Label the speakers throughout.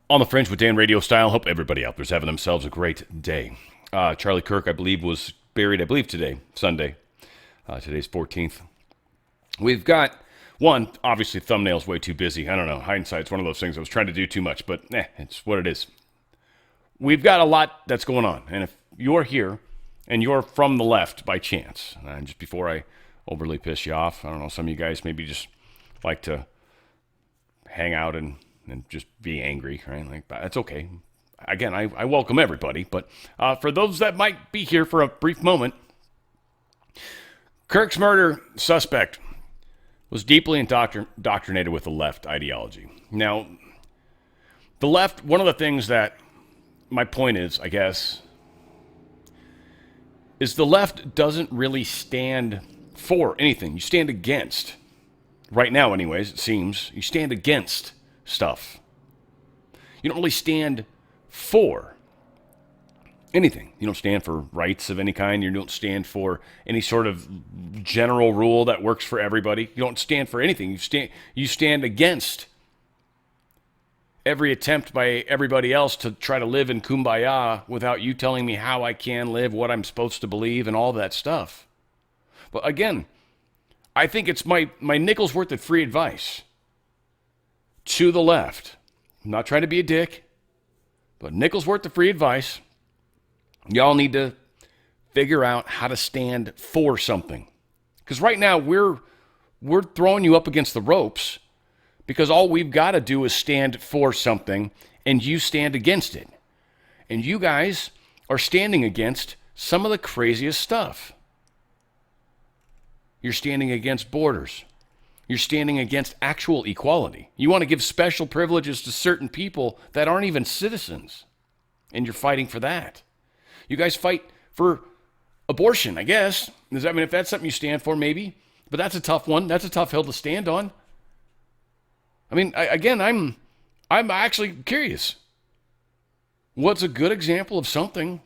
Speaker 1: On the Fringe with Dan RadioStyle. Hope everybody out there's having themselves a great day. Charlie Kirk, I believe, was buried, today, Sunday. Today's 14th. We've got one, obviously, thumbnail's way too busy. I don't know. Hindsight's one of those things. I was trying to do too much, but it's what it is. We've got a lot that's going on. And if you're here and you're from the left by chance, and just before I overly piss you off, I don't know, some of you guys maybe just like to hang out and just be angry, right? Like, that's okay. Again, I welcome everybody, but for those that might be here for a brief moment, Kirk's murder suspect was deeply indoctrinated with the left ideology. Now, the left, one of the things that my point is, I guess, is the left doesn't really stand for anything. You stand against. Right now, anyways, it seems. You stand against stuff. You don't really stand for anything. You don't stand for rights of any kind. You don't stand for any sort of general rule that works for everybody. You don't stand for anything. You stand against every attempt by everybody else to try to live in kumbaya without you telling me how I can live, what I'm supposed to believe, and all that stuff. But again, I think it's my nickel's worth of free advice to the left. I'm not trying to be a dick, but nickel's worth of free advice. Y'all need to figure out how to stand for something. Because right now we're throwing you up against the ropes because all we've got to do is stand for something and you stand against it. And you guys are standing against some of the craziest stuff. You're standing against borders. You're standing against actual equality. You want to give special privileges to certain people that aren't even citizens. And you're fighting for that. You guys fight for abortion, I guess. If that's something you stand for, maybe. But that's a tough one. That's a tough hill to stand on. I'm actually curious. What's a good example of something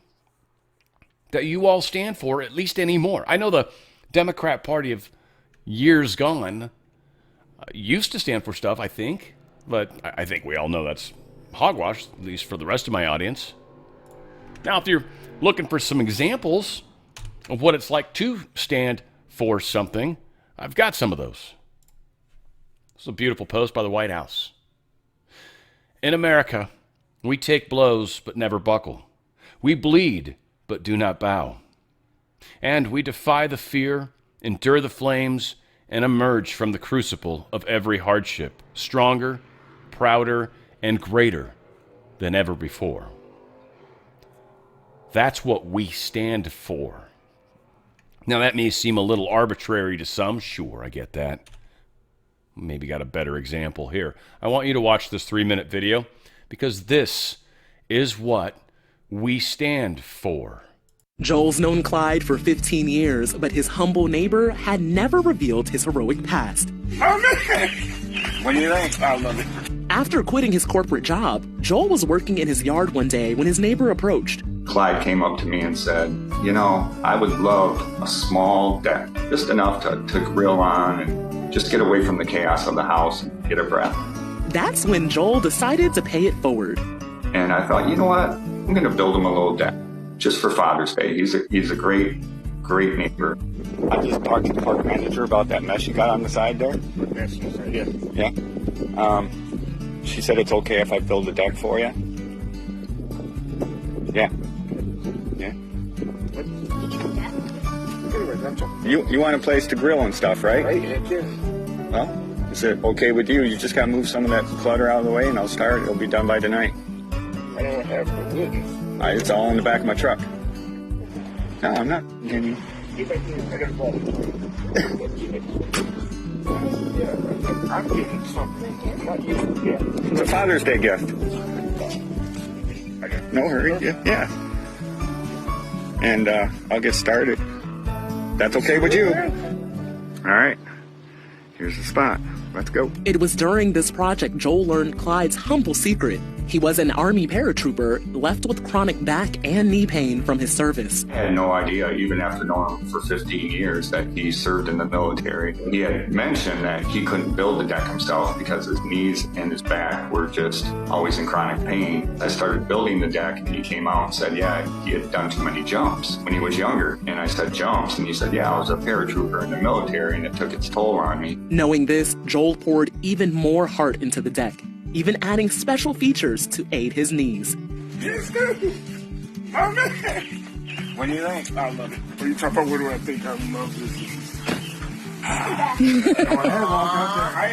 Speaker 1: that you all stand for, at least anymore? I know the Democrat Party of years gone used to stand for stuff, I think. But I think we all know that's hogwash, at least for the rest of my audience. Now, if you're looking for some examples of what it's like to stand for something, I've got some of those. This is a beautiful post by the White House. In America, we take blows but never buckle. We bleed but do not bow. And we defy the fear, endure the flames, and emerge from the crucible of every hardship, stronger, prouder, and greater than ever before. That's what we stand for. Now, that may seem a little arbitrary to some. Sure, I get that. Maybe got a better example here. I want you to watch this 3-minute video because this is what we stand for.
Speaker 2: Joel's known Clyde for 15 years, but his humble neighbor had never revealed his heroic past.
Speaker 3: Oh, man! What do you think? I love it.
Speaker 2: After quitting his corporate job, Joel was working in his yard one day when his neighbor approached.
Speaker 4: Clyde came up to me and said, I would love a small deck, just enough to grill on and just get away from the chaos of the house and get a breath.
Speaker 2: That's when Joel decided to pay it forward.
Speaker 4: And I thought, you know what? I'm going to build him a little deck just for Father's Day. He's a great neighbor.
Speaker 3: I just talked to the park manager about that mess you got on the side there. Yes, yeah. Yeah. She said it's okay if I build a deck for you. Yeah. Yeah. You want a place to grill and stuff, right?
Speaker 5: Right, heck yeah.
Speaker 3: Well, is it okay with you? You just gotta move some of that clutter out of the way and I'll start. It'll be done by tonight.
Speaker 5: I don't have the wood.
Speaker 3: It's all in the back of my truck. No, I'm not.
Speaker 5: Get back here. I got a ball. Yeah, I'm getting something. Not you. Yeah.
Speaker 3: It's a Father's Day gift. No hurry. Yeah. And I'll get started. That's okay with you? All right. Here's the spot. Let's go.
Speaker 2: It was during this project Joel learned Clyde's humble secret. He was an Army paratrooper left with chronic back and knee pain from his service.
Speaker 4: I had no idea, even after knowing him for 15 years, that he served in the military. He had mentioned that he couldn't build the deck himself because his knees and his back were just always in chronic pain. I started building the deck, and he came out and said, yeah, he had done too many jumps when he was younger. And I said, jumps? And he said, yeah, I was a paratrooper in the military, and it took its toll on me.
Speaker 2: Knowing this, Joel poured even more heart into the deck, even adding special features to aid his knees.
Speaker 5: He's good. My man.
Speaker 3: What do you think?
Speaker 5: I love it. What are you talking about? What do I think? I love this. I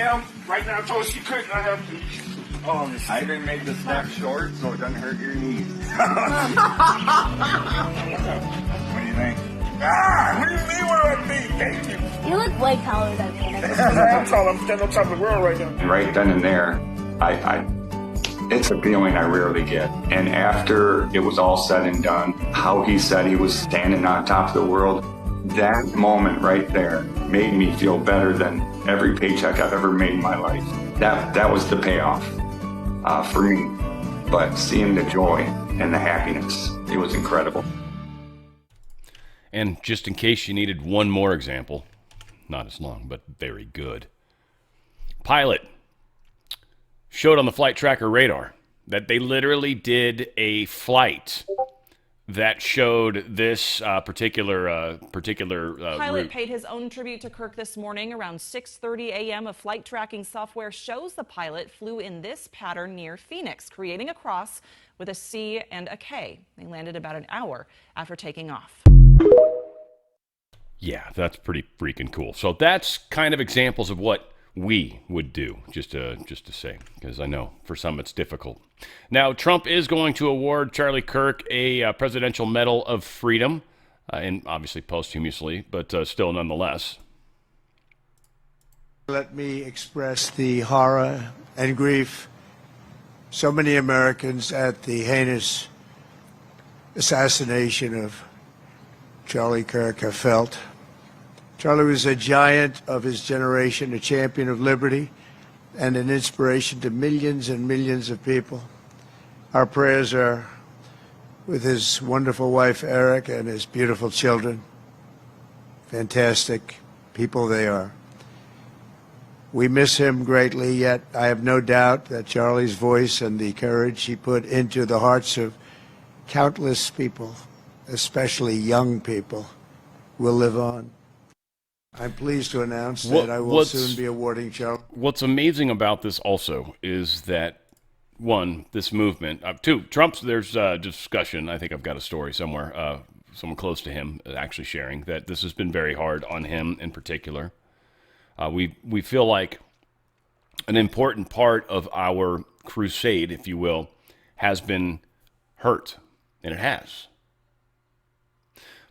Speaker 5: am. Right now, I told her she couldn't. I have to. Oh,
Speaker 3: I even made the stack short so it doesn't hurt your knees. What do you think?
Speaker 5: What do you mean? What do I think? Thank you.
Speaker 6: You look way taller than me.
Speaker 5: I'm tall. I'm standing on top of the world right now.
Speaker 4: And right then and there, it's a feeling I rarely get. And after it was all said and done, how he said he was standing on top of the world, that moment right there made me feel better than every paycheck I've ever made in my life. That was the payoff for me. But seeing the joy and the happiness, it was incredible.
Speaker 1: And just in case you needed one more example, not as long, but very good. Pilot showed on the flight tracker radar that they literally did a flight that showed this particular
Speaker 7: Pilot
Speaker 1: route.
Speaker 7: paid his own tribute to Kirk this morning. Around 6:30 a.m., a flight tracking software shows the pilot flew in this pattern near Phoenix, creating a cross with a C and a K. They landed about an hour after taking off.
Speaker 1: Yeah, that's pretty freaking cool. So that's kind of examples of what we would do, just to say, because I know for some it's difficult. Now, Trump is going to award Charlie Kirk a Presidential Medal of Freedom, and obviously posthumously, but still nonetheless.
Speaker 8: Let me express the horror and grief so many Americans at the heinous assassination of Charlie Kirk have felt. Charlie was a giant of his generation, a champion of liberty, and an inspiration to millions and millions of people. Our prayers are with his wonderful wife, Eric, and his beautiful children. Fantastic people they are. We miss him greatly, yet I have no doubt that Charlie's voice and the courage he put into the hearts of countless people, especially young people, will live on. I'm pleased to announce that I will soon be awarding Charlie.
Speaker 1: What's amazing about this also is that, one, this movement. Two, Trump's, there's discussion. I think I've got a story somewhere, someone close to him actually sharing that this has been very hard on him in particular. We feel like an important part of our crusade, if you will, has been hurt, and it has.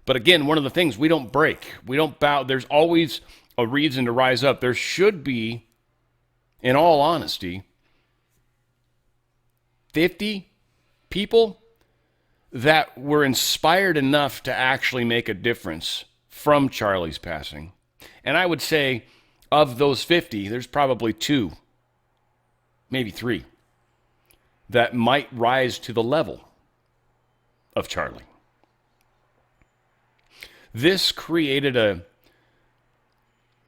Speaker 1: But again, one of the things, we don't break. We don't bow. There's always a reason to rise up. There should be, in all honesty, 50 people that were inspired enough to actually make a difference from Charlie's passing. And I would say of those 50, there's probably 2, maybe 3, that might rise to the level of Charlie. This created a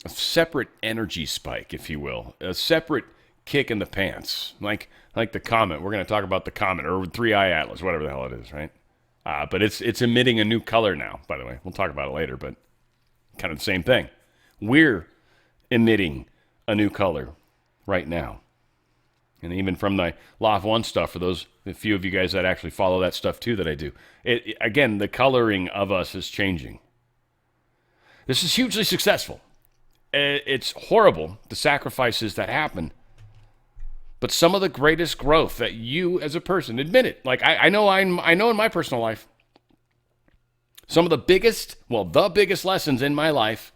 Speaker 1: separate energy spike, if you will, a separate kick in the pants, like the comet. We're going to talk about the comet, or 3i Atlas, whatever the hell it is, right? But it's emitting a new color now, by the way. We'll talk about it later, but kind of the same thing. We're emitting a new color right now. And even from the Law of One stuff, for those, a few of you guys that actually follow that stuff too that I do, again, the coloring of us is changing. This is hugely successful. It's horrible, the sacrifices that happen. But some of the greatest growth that you as a person, admit it. Like I know in my personal life, some of the biggest lessons in my life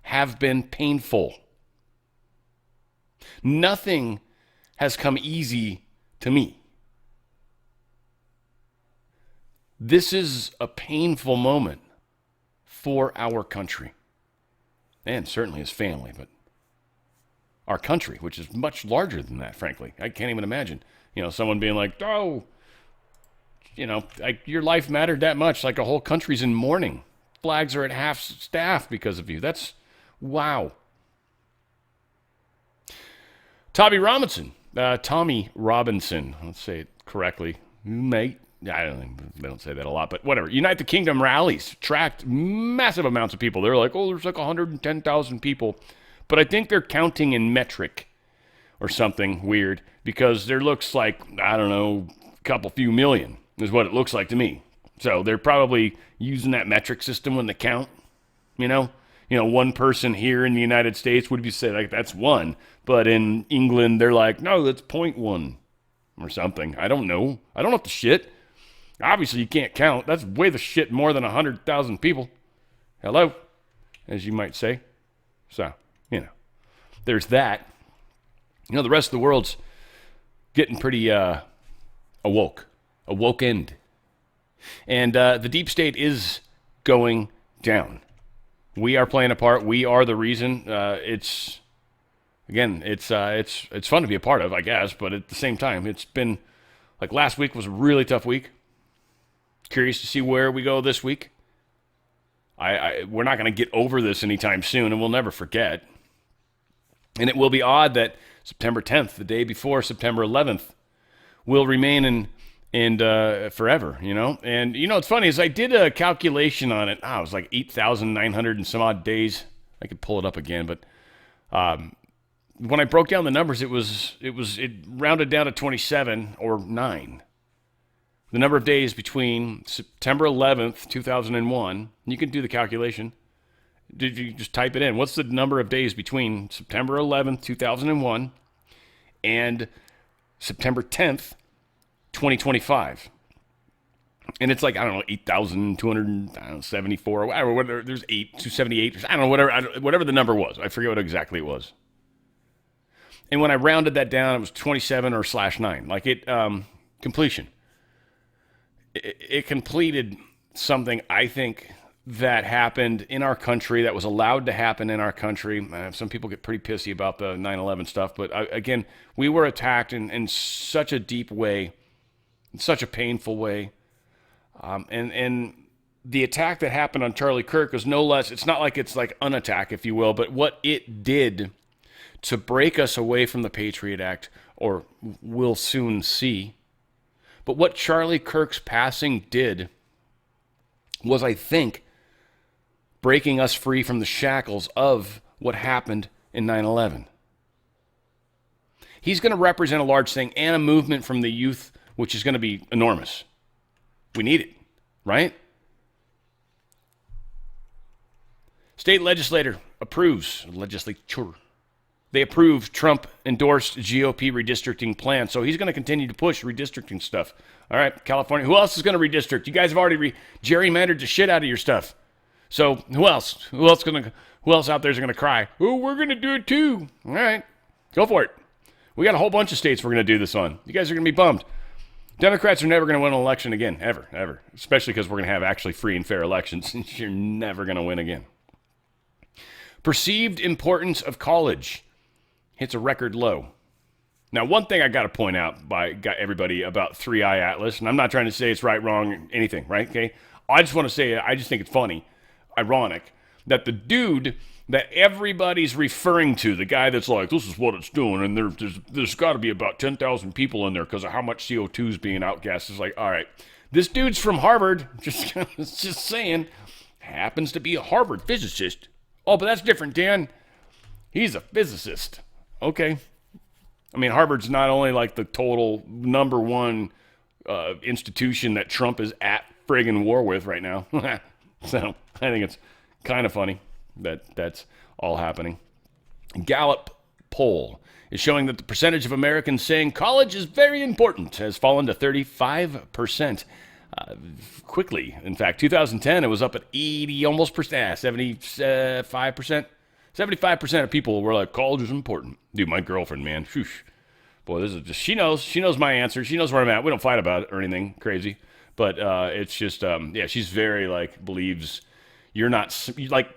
Speaker 1: have been painful. Nothing has come easy to me. This is a painful moment for our country, and certainly his family, but our country, which is much larger than that, frankly. I can't even imagine. You know, someone being like, oh, you know, like your life mattered that much, like a whole country's in mourning. Flags are at half staff because of you. That's, wow. Tommy Robinson, let's say it correctly, mate. I don't think they don't say that a lot, but whatever. Unite the Kingdom rallies attract massive amounts of people. They're like, oh, there's like 110,000 people. But I think they're counting in metric or something weird because there looks like, I don't know, a couple few million is what it looks like to me. So they're probably using that metric system when they count, you know? You know, one person here in the United States would be said like that's one, but in England they're like, no, that's 0.1 or something. I don't know. I don't know what the shit. Obviously you can't count. That's way the shit more than 100,000 people. Hello, as you might say. So, you know, there's that. You know, the rest of the world's getting pretty awokened. And the deep state is going down. We are playing a part. We are the reason. It's fun to be a part of, I guess. But at the same time, it's been like last week was a really tough week. Curious to see where we go this week. We're not going to get over this anytime soon, and we'll never forget. And it will be odd that September 10th, the day before September 11th, will remain in forever, you know? And, you know, what's funny is I did a calculation on it. It was like 8,900 and some odd days. I could pull it up again, but when I broke down the numbers, it rounded down to 27 or 9. The number of days between September 11th, 2001, you can do the calculation. Did you just type it in? What's the number of days between September 11th, 2001 and September 10th, 2025? And it's like, I don't know, 8,274 or whatever. There's 278. I don't know, whatever the number was. I forget what exactly it was. And when I rounded that down, it was 27 or /9. Like completion. It completed something, I think, that happened in our country, that was allowed to happen in our country. Some people get pretty pissy about the 9/11 stuff, but again, we were attacked in such a deep way, in such a painful way. And the attack that happened on Charlie Kirk was no less, it's not like it's like an attack, if you will, but what it did to break us away from the Patriot Act, or we'll soon see. But what Charlie Kirk's passing did was, I think, breaking us free from the shackles of what happened in 9/11. He's going to represent a large thing and a movement from the youth, which is going to be enormous. We need it, right? State legislature. They approved Trump-endorsed GOP redistricting plan, so he's going to continue to push redistricting stuff. All right, California. Who else is going to redistrict? You guys have already gerrymandered the shit out of your stuff. So who else? Who else out there is going to cry? Oh, we're going to do it too. All right, go for it. We got a whole bunch of states we're going to do this on. You guys are going to be bummed. Democrats are never going to win an election again, ever. Especially because we're going to have actually free and fair elections. You're never going to win again. Perceived importance of college hits a record low. Now, one thing I got to point out by everybody about 3i Atlas, and I'm not trying to say it's right, wrong, anything, right? Okay. I just want to say, I just think it's funny, ironic, that the dude that everybody's referring to, the guy that's like, this is what it's doing, and there's got to be about 10,000 people in there because of how much CO2 is being outgassed, is like, all right, this dude's from Harvard, just saying, happens to be a Harvard physicist. Oh, but that's different, Dan. He's a physicist. Okay. I mean, Harvard's not only like the total number one institution that Trump is at friggin' war with right now. So I think it's kind of funny that that's all happening. Gallup poll is showing that the percentage of Americans saying college is very important has fallen to 35%. Quickly. In fact, 2010, it was up at 80, almost 75%. 75% of people were like, college is important. Dude, my girlfriend, man. Whew. Boy, this is just, she knows my answer. She knows where I'm at. We don't fight about it or anything crazy. But it's just, she's very, like, believes you're not, like,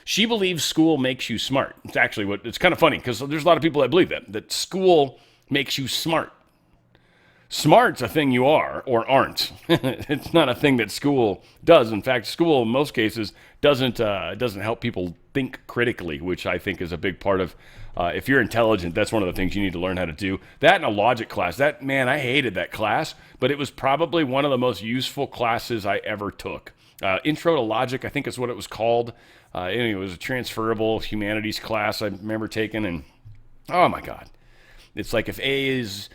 Speaker 1: she believes school makes you smart. It's actually it's kind of funny because there's a lot of people that believe that school makes you smart. Smart's a thing you are or aren't. It's not a thing that school does. In fact, school in most cases doesn't help people think critically, which I think is a big part of. If you're intelligent, that's one of the things you need to learn how to do. That and a logic class. That, man, I hated that class, but it was probably one of the most useful classes I ever took. Intro to Logic, I think is what it was called. Anyway, it was a transferable humanities class I remember taking, and oh my God, it's like if A is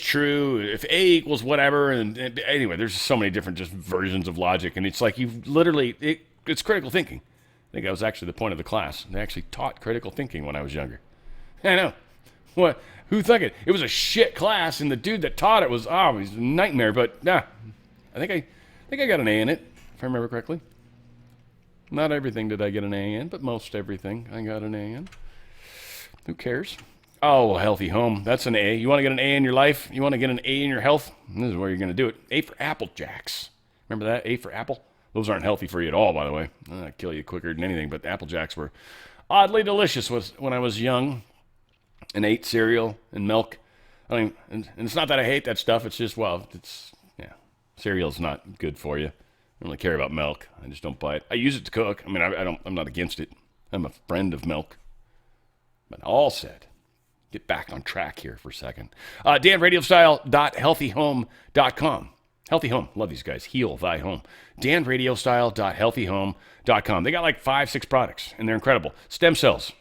Speaker 1: true, if A equals whatever, and anyway, there's so many different just versions of logic, and it's like it's critical thinking. I think that was actually the point of the class. They actually taught critical thinking when I was younger. I know. What? Who thought it? It was a shit class, and the dude that taught it was a nightmare. But I think I got an A in it, if I remember correctly. Not everything did I get an A in, but most everything I got an A in. Who cares? Oh, healthy home. That's an A. You want to get an A in your life? You want to get an A in your health? This is where you're going to do it. A for Apple Jacks. Remember that? A for Apple? Those aren't healthy for you at all, by the way. They'll kill you quicker than anything, but Apple Jacks were oddly delicious when I was young and ate cereal and milk. I mean, and it's not that I hate that stuff. It's just, cereal's not good for you. I don't really care about milk. I just don't buy it. I use it to cook. I mean, I'm not against it. I'm a friend of milk. But all said, get back on track here for a second. DanRadioStyle.healthyhome.com. Healthy Home. Love these guys. Heal thy home. DanRadioStyle.healthyhome.com. They got like 5-6 products, and they're incredible. Stem cells.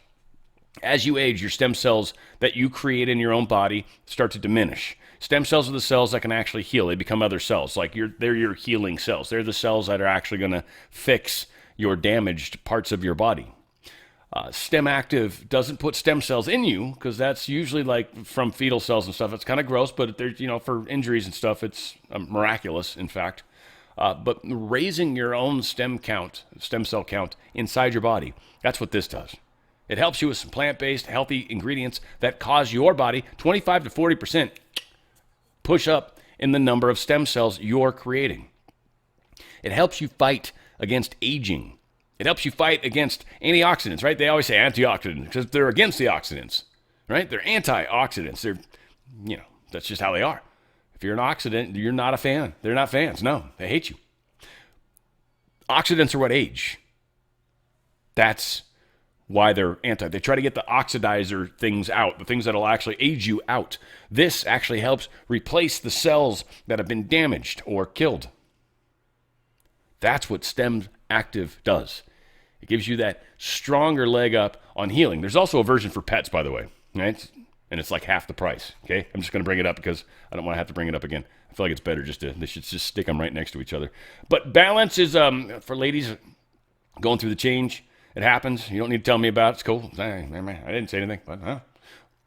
Speaker 1: As you age, your stem cells that you create in your own body start to diminish. Stem cells are the cells that can actually heal. They become other cells. They're your healing cells. They're the cells that are actually going to fix your damaged parts of your body. Stem Active doesn't put stem cells in you because that's usually like from fetal cells and stuff. It's kind of gross, but there's, for injuries and stuff, it's miraculous, in fact. But raising your own stem cell count inside your body, that's what this does. It helps you with some plant-based, healthy ingredients that cause your body 25 to 40% push up in the number of stem cells you're creating. It helps you fight against aging. It helps you fight against antioxidants, right? They always say antioxidants because they're against the oxidants, right? They're antioxidants. They're, that's just how they are. If you're an oxidant, you're not a fan. They're not fans. No, they hate you. Oxidants are what age. That's why they're anti. They try to get the oxidizer things out, the things that will actually age you out. This actually helps replace the cells that have been damaged or killed. That's what Stem Active does. It gives you that stronger leg up on healing. There's also a version for pets, by the way, right? And it's like half the price, okay? I'm just going to bring it up because I don't want to have to bring it up again. I feel like it's better they should just stick them right next to each other. But balance is, for ladies going through the change, it happens. You don't need to tell me about it. It's cool. I didn't say anything,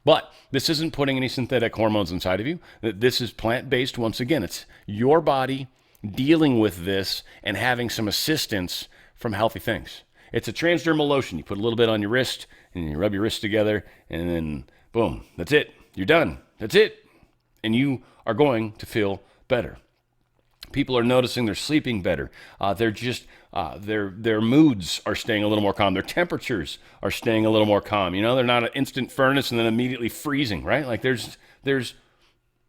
Speaker 1: but this isn't putting any synthetic hormones inside of you. This is plant-based. Once again, it's your body dealing with this and having some assistance from healthy things. It's a transdermal lotion. You put a little bit on your wrist, and you rub your wrists together, and then boom, that's it. You're done. That's it. And you are going to feel better. People are noticing they're sleeping better. They're just their moods are staying a little more calm. Their temperatures are staying a little more calm. They're not an instant furnace and then immediately freezing, right? Like there's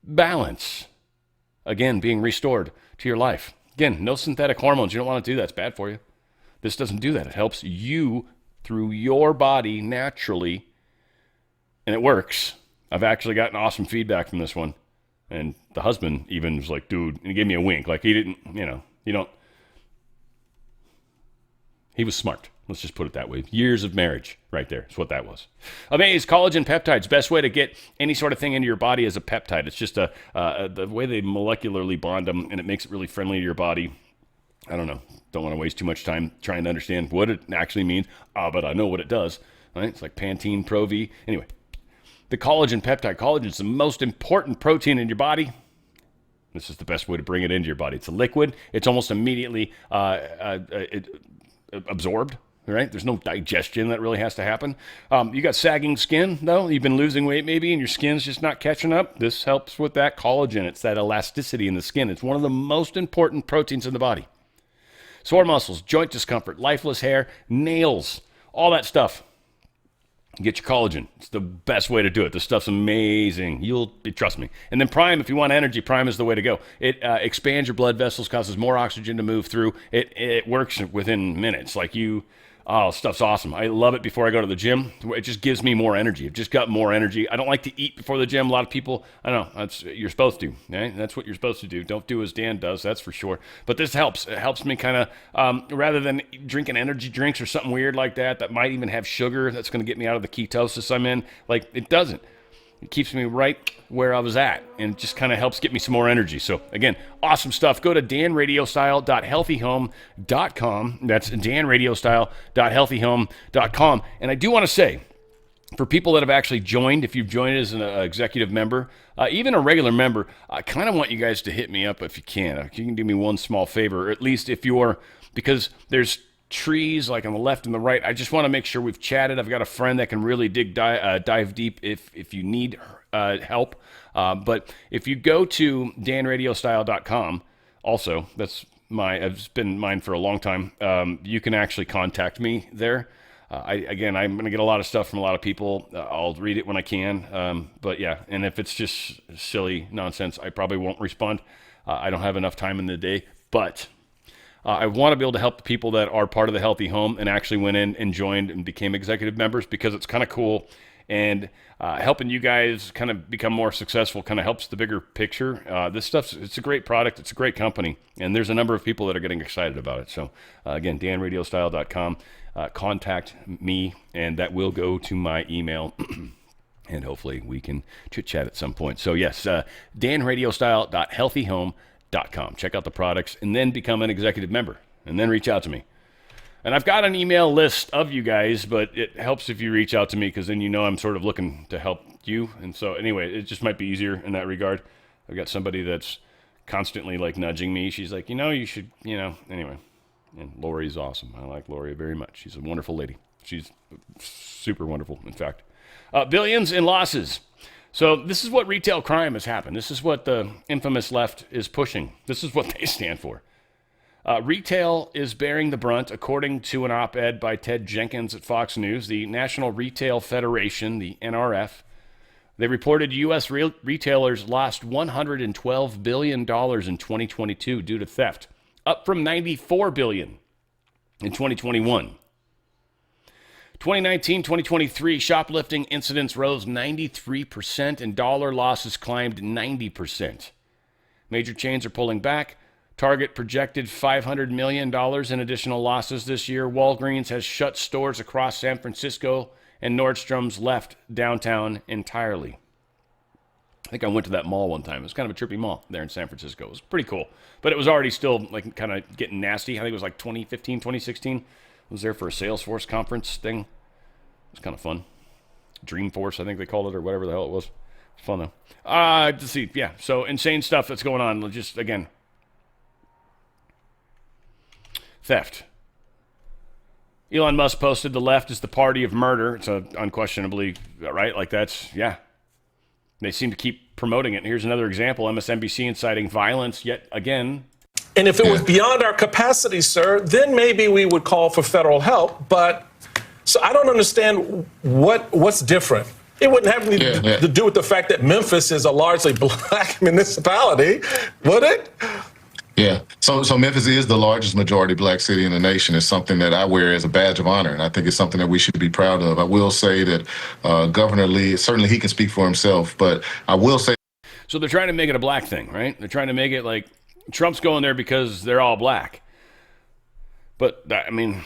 Speaker 1: balance, again, being restored to your life. Again, no synthetic hormones. You don't want to do that. It's bad for you. This doesn't do that. It helps you through your body naturally, and it works. I've actually gotten awesome feedback from this one. And the husband even was like, dude, and he gave me a wink. Like he didn't, he was smart. Let's just put it that way. Years of marriage right there is what that was. Amaze collagen peptides. Best way to get any sort of thing into your body is a peptide. It's just the way they molecularly bond them, and it makes it really friendly to your body. I don't know. Don't want to waste too much time trying to understand what it actually means. But I know what it does. Right? It's like Pantene Pro V. Anyway. The collagen peptide. Collagen is the most important protein in your body. This is the best way to bring it into your body. It's a liquid. It's almost immediately absorbed, right? There's no digestion that really has to happen. You got sagging skin, though. You've been losing weight maybe, and your skin's just not catching up. This helps with that collagen. It's that elasticity in the skin. It's one of the most important proteins in the body. Sore muscles, joint discomfort, lifeless hair, nails, all that stuff. Get your collagen. It's the best way to do it. This stuff's amazing. Trust me. And then Prime, if you want energy, Prime is the way to go. It expands your blood vessels, causes more oxygen to move through. It works within minutes. Stuff's awesome. I love it before I go to the gym. It just gives me more energy. I've just got more energy. I don't like to eat before the gym. A lot of people, I don't know, you're supposed to. Okay? That's what you're supposed to do. Don't do as Dan does, that's for sure. But this helps. It helps me kind of, rather than drinking energy drinks or something weird like that might even have sugar, that's going to get me out of the ketosis I'm in. It doesn't. It keeps me right where I was at, and it just kind of helps get me some more energy. So, again, awesome stuff. Go to danradiostyle.healthyhome.com. That's danradiostyle.healthyhome.com. And I do want to say, for people that have actually joined, if you've joined as an executive member, even a regular member, I kind of want you guys to hit me up if you can. If you can do me one small favor, or at least because there's trees like on the left and the right. I just want to make sure we've chatted. I've got a friend that can really dive deep if you need help. But if you go to danradiostyle.com, also it's been mine for a long time. You can actually contact me there. I'm going to get a lot of stuff from a lot of people. I'll read it when I can. But yeah, and if it's just silly nonsense, I probably won't respond. I don't have enough time in the day, but I want to be able to help the people that are part of the Healthy Home and actually went in and joined and became executive members, because it's kind of cool. And helping you guys kind of become more successful kind of helps the bigger picture. It's a great product. It's a great company. And there's a number of people that are getting excited about it. So again, danradiostyle.com, contact me, and that will go to my email. And hopefully we can chit chat at some point. So yes, danradiostyle.healthyhome.com. Check out the products and then become an executive member and then reach out to me. And I've got an email list of you guys, but it helps if you reach out to me, because then I'm sort of looking to help you. And so anyway, it just might be easier in that regard. I've got somebody that's constantly nudging me. She's like, you should, anyway. And Lori's awesome. I like Lori very much. She's a wonderful lady. She's super wonderful, in fact. Billions in losses. So this is what retail crime has happened. This is what the infamous left is pushing. This is what they stand for. Retail is bearing the brunt, according to an op-ed by Ted Jenkins at Fox News. The National Retail Federation, the NRF, they reported U.S. retailers lost $112 billion in 2022 due to theft, up from $94 billion in 2021. 2019-2023 shoplifting incidents rose 93% and dollar losses climbed 90%. Major chains are pulling back. Target projected $500 million in additional losses this year. Walgreens has shut stores across San Francisco, and Nordstrom's left downtown entirely. I think I went to that mall one time. It was kind of a trippy mall there in San Francisco. It was pretty cool. But it was already still kind of getting nasty. I think it was 2015, 2016. I was there for a Salesforce conference thing. It was kind of fun. Dreamforce, I think they called it, or whatever the hell it was. It's fun, though. Let's see. Yeah, so insane stuff that's going on. Just, again, theft. Elon Musk posted the left is the party of murder. It's unquestionably, right? Yeah. They seem to keep promoting it. And here's another example. MSNBC inciting violence yet again.
Speaker 9: And if it was beyond our capacity, sir, then maybe we would call for federal help. But so I don't understand what's different. It wouldn't have anything to do with the fact that Memphis is a largely black municipality, would it?
Speaker 10: Yeah. So Memphis is the largest majority black city in the nation. It's something that I wear as a badge of honor, and I think it's something that we should be proud of. I will say that Governor Lee, certainly he can speak for himself, but I will say.
Speaker 1: So they're trying to make it a black thing, right? They're trying to make it like Trump's going there because they're all black. But, I mean,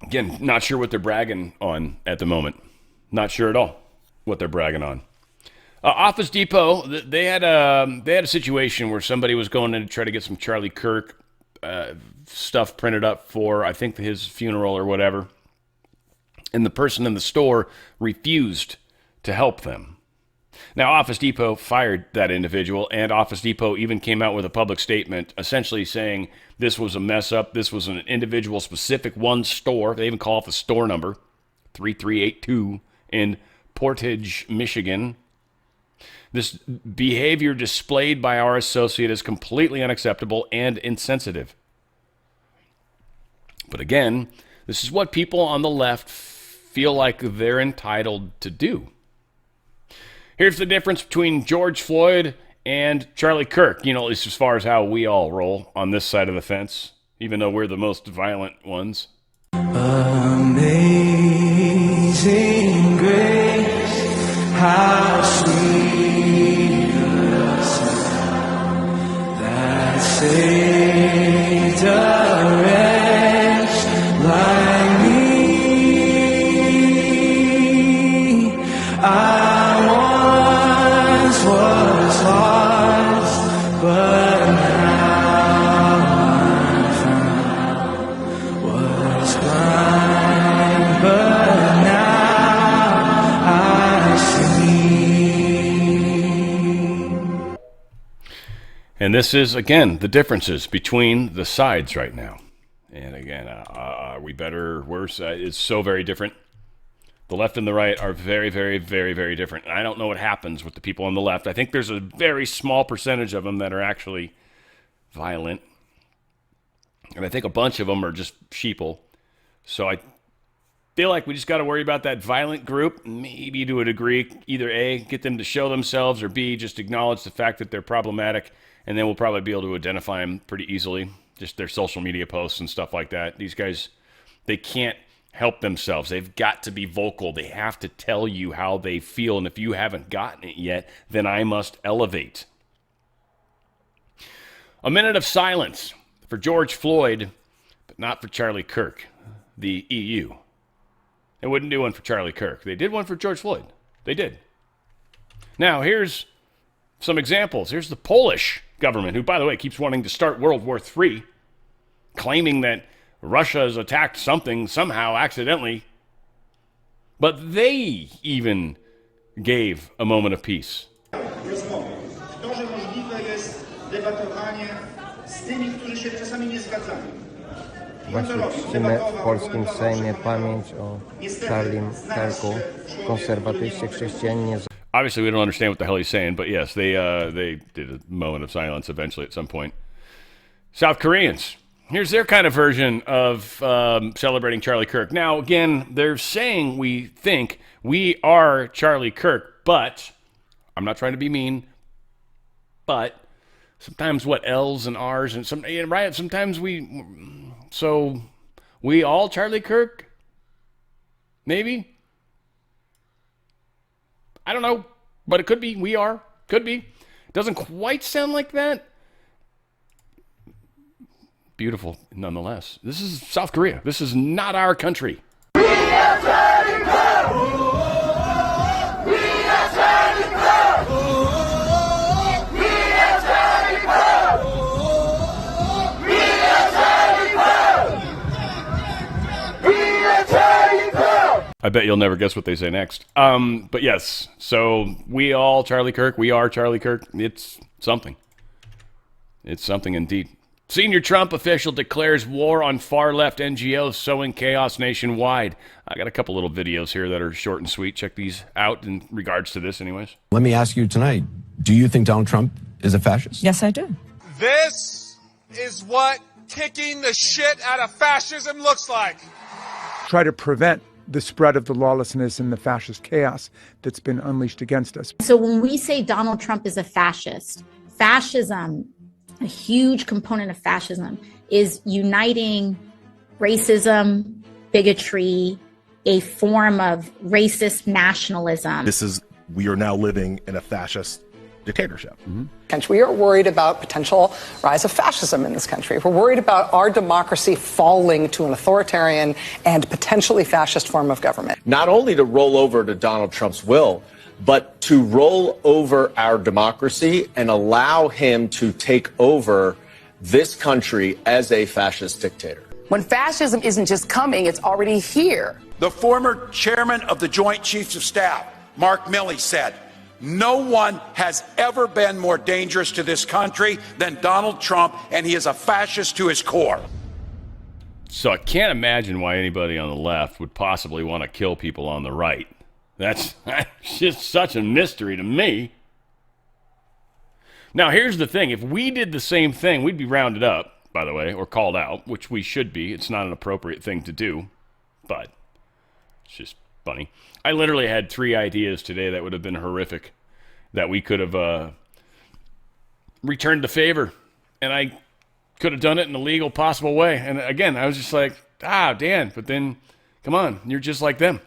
Speaker 1: again, not sure what they're bragging on at the moment. Not sure at all what they're bragging on. Office Depot, they had a situation where somebody was going in to try to get some Charlie Kirk stuff printed up for, I think, his funeral or whatever. And the person in the store refused to help them. Now, Office Depot fired that individual, and Office Depot even came out with a public statement essentially saying this was a mess up. This was an individual specific one store. They even call it the store number, 3382 in Portage, Michigan. This behavior displayed by our associate is completely unacceptable and insensitive. But again, this is what people on the left feel like they're entitled to do. Here's the difference between George Floyd and Charlie Kirk, you know, at least as far as how we all roll on this side of the fence, even though we're the most violent ones.
Speaker 11: Amazing grace, how sweet the sound that saved a wretch like me. I once was lost, but now I'm found. Was blind, but now I see.
Speaker 1: And this is, again, the differences between the sides right now. And again, are we better or worse? It's so very different. The left and the right are very, very, very, very different. And I don't know what happens with the people on the left. I think there's a very small percentage of them that are actually violent. And I think a bunch of them are just sheeple. So I feel like we just got to worry about that violent group, maybe to a degree. Either A, get them to show themselves, or B, just acknowledge the fact that they're problematic. And then we'll probably be able to identify them pretty easily. Just their social media posts and stuff like that. These guys, they can't help themselves. They've got to be vocal. They have to tell you how they feel. And if you haven't gotten it yet, then I must elevate. A minute of silence for George Floyd, but not for Charlie Kirk, the EU. They wouldn't do one for Charlie Kirk. They did one for George Floyd. They did. Now, here's some examples. Here's the Polish government, who, by the way, keeps wanting to start World War III, claiming that Russia has attacked something somehow accidentally. But they even gave a moment of peace.
Speaker 12: Właśnie czcimy w polskim Sejmie pamięć o Charlim Kirku, konserwatyście chrześcijanie.
Speaker 1: Obviously, we don't understand what the hell he's saying, but yes, they did a moment of silence eventually at some point. South Koreans. Here's their kind of version of celebrating Charlie Kirk. Now, again, they're saying we think we are Charlie Kirk, but I'm not trying to be mean, but sometimes what L's and R's and sometimes we all Charlie Kirk? Maybe? I don't know, but it could be. We are. Could be. Doesn't quite sound like that. Beautiful, nonetheless. This is South Korea. This is not our country.
Speaker 11: We are Charlie Kirk! We are Charlie Kirk! We are Charlie Kirk! We are Charlie Kirk! We are Charlie Kirk!
Speaker 1: I bet you'll never guess what they say next. But yes, so we all Charlie Kirk. We are Charlie Kirk. It's something. It's something indeed. Senior Trump official declares war on far-left NGOs sowing chaos nationwide. I got a couple little videos here that are short and sweet. Check these out in regards to this anyways.
Speaker 13: Let me ask you tonight, do you think Donald Trump is a fascist?
Speaker 14: Yes, I do.
Speaker 15: This is what kicking the shit out of fascism looks like.
Speaker 16: Try to prevent the spread of the lawlessness and the fascist chaos that's been unleashed against us.
Speaker 17: So when we say Donald Trump is a fascist, fascism, a huge component of fascism is uniting racism, bigotry, a form of racist nationalism.
Speaker 18: We are now living in a fascist dictatorship.
Speaker 19: We are worried about potential rise of fascism in this country. We're worried about our democracy falling to an authoritarian and potentially fascist form of government.
Speaker 20: Not only to roll over to Donald Trump's will, but to roll over our democracy and allow him to take over this country as a fascist dictator.
Speaker 21: When fascism isn't just coming, it's already here.
Speaker 22: The former chairman of the Joint Chiefs of Staff, Mark Milley, said, "No one has ever been more dangerous to this country than Donald Trump, and he is a fascist to his core."
Speaker 1: So I can't imagine why anybody on the left would possibly want to kill people on the right. That's just such a mystery to me. Now, here's the thing. If we did the same thing, we'd be rounded up, by the way, or called out, which we should be. It's not an appropriate thing to do, but it's just funny. I literally had 3 ideas today that would have been horrific, that we could have returned the favor, and I could have done it in a legal possible way. And again, I was just like, Dan, but then, come on, you're just like them.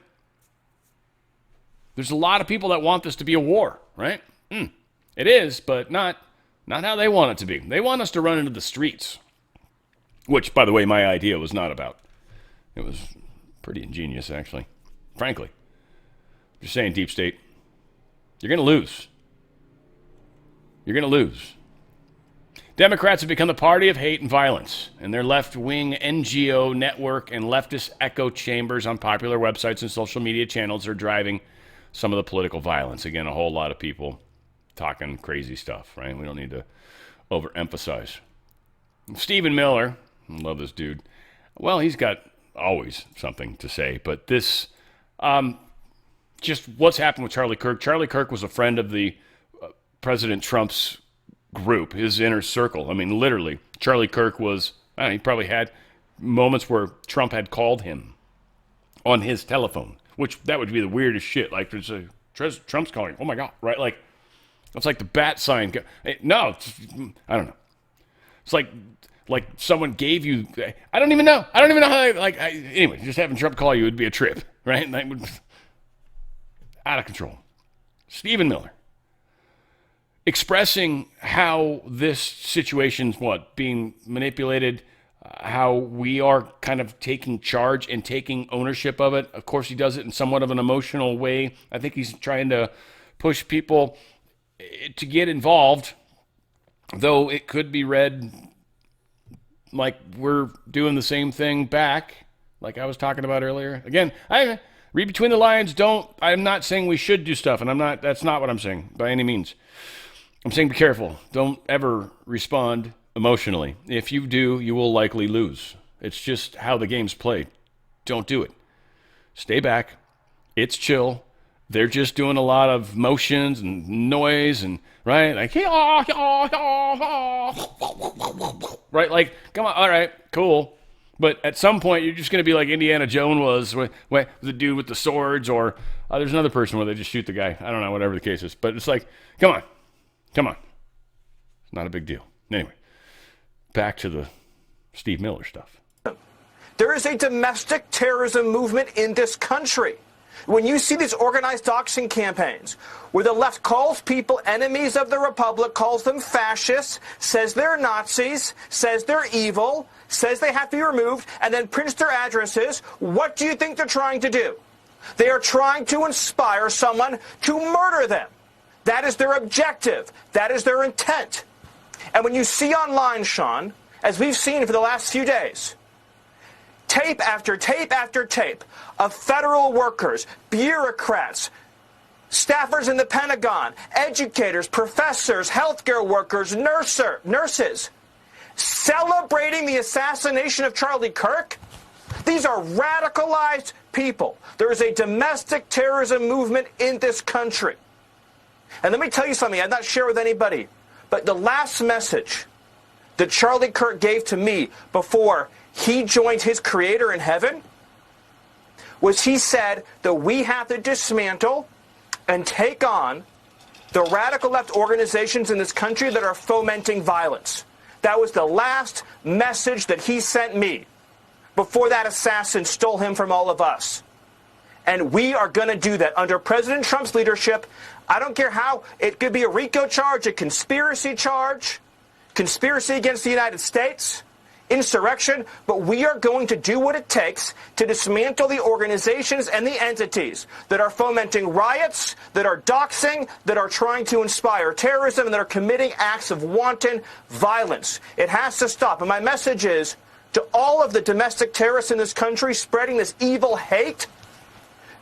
Speaker 1: There's a lot of people that want this to be a war, right? It is, but not how they want it to be. They want us to run into the streets, which, by the way, my idea was not about. It was pretty ingenious, actually. Frankly. Just saying, Deep State, you're going to lose. You're going to lose. Democrats have become the party of hate and violence, and their left-wing NGO network and leftist echo chambers on popular websites and social media channels are driving some of the political violence. Again, a whole lot of people talking crazy stuff, right? We don't need to overemphasize. Stephen Miller, I love this dude. Well, he's got always something to say, but this, just what's happened with Charlie Kirk. Charlie Kirk was a friend of the President Trump's group, his inner circle. I mean, literally, Charlie Kirk was, he probably had moments where Trump had called him on his telephone, which that would be the weirdest shit. Like, there's Trump's calling, oh my God, right? Like, it's like the bat sign. No, I don't know. It's like someone gave you, I don't even know how, anyway, just having Trump call you would be a trip, right? And that would, out of control. Stephen Miller, expressing how this situation's being manipulated, how we are kind of taking charge and taking ownership of it. Of course, he does it in somewhat of an emotional way. I think he's trying to push people to get involved, though it could be read like we're doing the same thing back, like I was talking about earlier. Again, I read between the lines. I'm not saying we should do stuff, and that's not what I'm saying by any means. I'm saying be careful. Don't ever respond emotionally. If you do, you will likely lose. It's just how the game's played. Don't do it. Stay back. It's chill. They're just doing a lot of motions and noise and, right? Like, right? Like, come on. All right, cool. But at some point, you're just going to be like Indiana Jones was with the dude with the swords, or there's another person where they just shoot the guy. I don't know, whatever the case is. But it's like, come on. It's not a big deal. Anyway, back to the Steve Miller stuff.
Speaker 2: There is a domestic terrorism movement in this country. When you see these organized doxing campaigns where the left calls people enemies of the republic, calls them fascists, says they're Nazis, says they're evil, says they have to be removed, and then prints their addresses, what do you think they're trying to do? They are trying to inspire someone to murder them. That is their objective. That is their intent. And when you see online, Sean, as we've seen for the last few days, tape after tape after tape of federal workers, bureaucrats, staffers in the Pentagon, educators, professors, healthcare workers, nurses, celebrating the assassination of Charlie Kirk. These are radicalized people. There is a domestic terrorism movement in this country. And let me tell you something I've not shared with anybody, but the last message that Charlie Kirk gave to me before he joined his creator in heaven was he said that we have to dismantle and take on the radical left organizations in this country that are fomenting violence. That was the last message that he sent me before that assassin stole him from all of us. And we are going to do that under President Trump's leadership. I don't care how. It could be a RICO charge, a conspiracy charge, conspiracy against the United States, insurrection, but we are going to do what it takes to dismantle the organizations and the entities that are fomenting riots, that are doxing, that are trying to inspire terrorism, and that are committing acts of wanton violence. It has to stop. And my message is to all of the domestic terrorists in this country spreading this evil hate,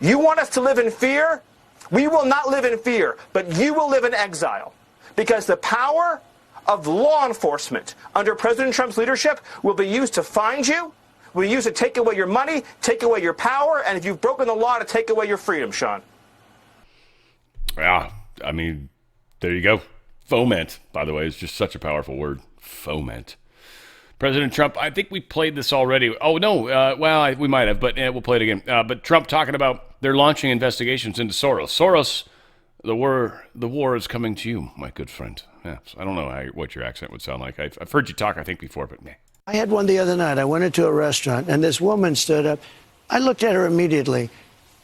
Speaker 2: you want us to live in fear? We will not live in fear, but you will live in exile. Because the power of law enforcement under President Trump's leadership will be used to find you, will be used to take away your money, take away your power, and if you've broken the law, to take away your freedom, Sean.
Speaker 1: Yeah, I mean, there you go. Foment, by the way, is just such a powerful word. Foment. President Trump, I think we played this already. Oh, no, we might have, but we'll play it again. But Trump talking about they're launching investigations into Soros. Soros, the war is coming to you, my good friend. Yeah, so I don't know what your accent would sound like. I've heard you talk, I think, before, but meh.
Speaker 8: I had one the other night. I went into a restaurant, and this woman stood up. I looked at her immediately.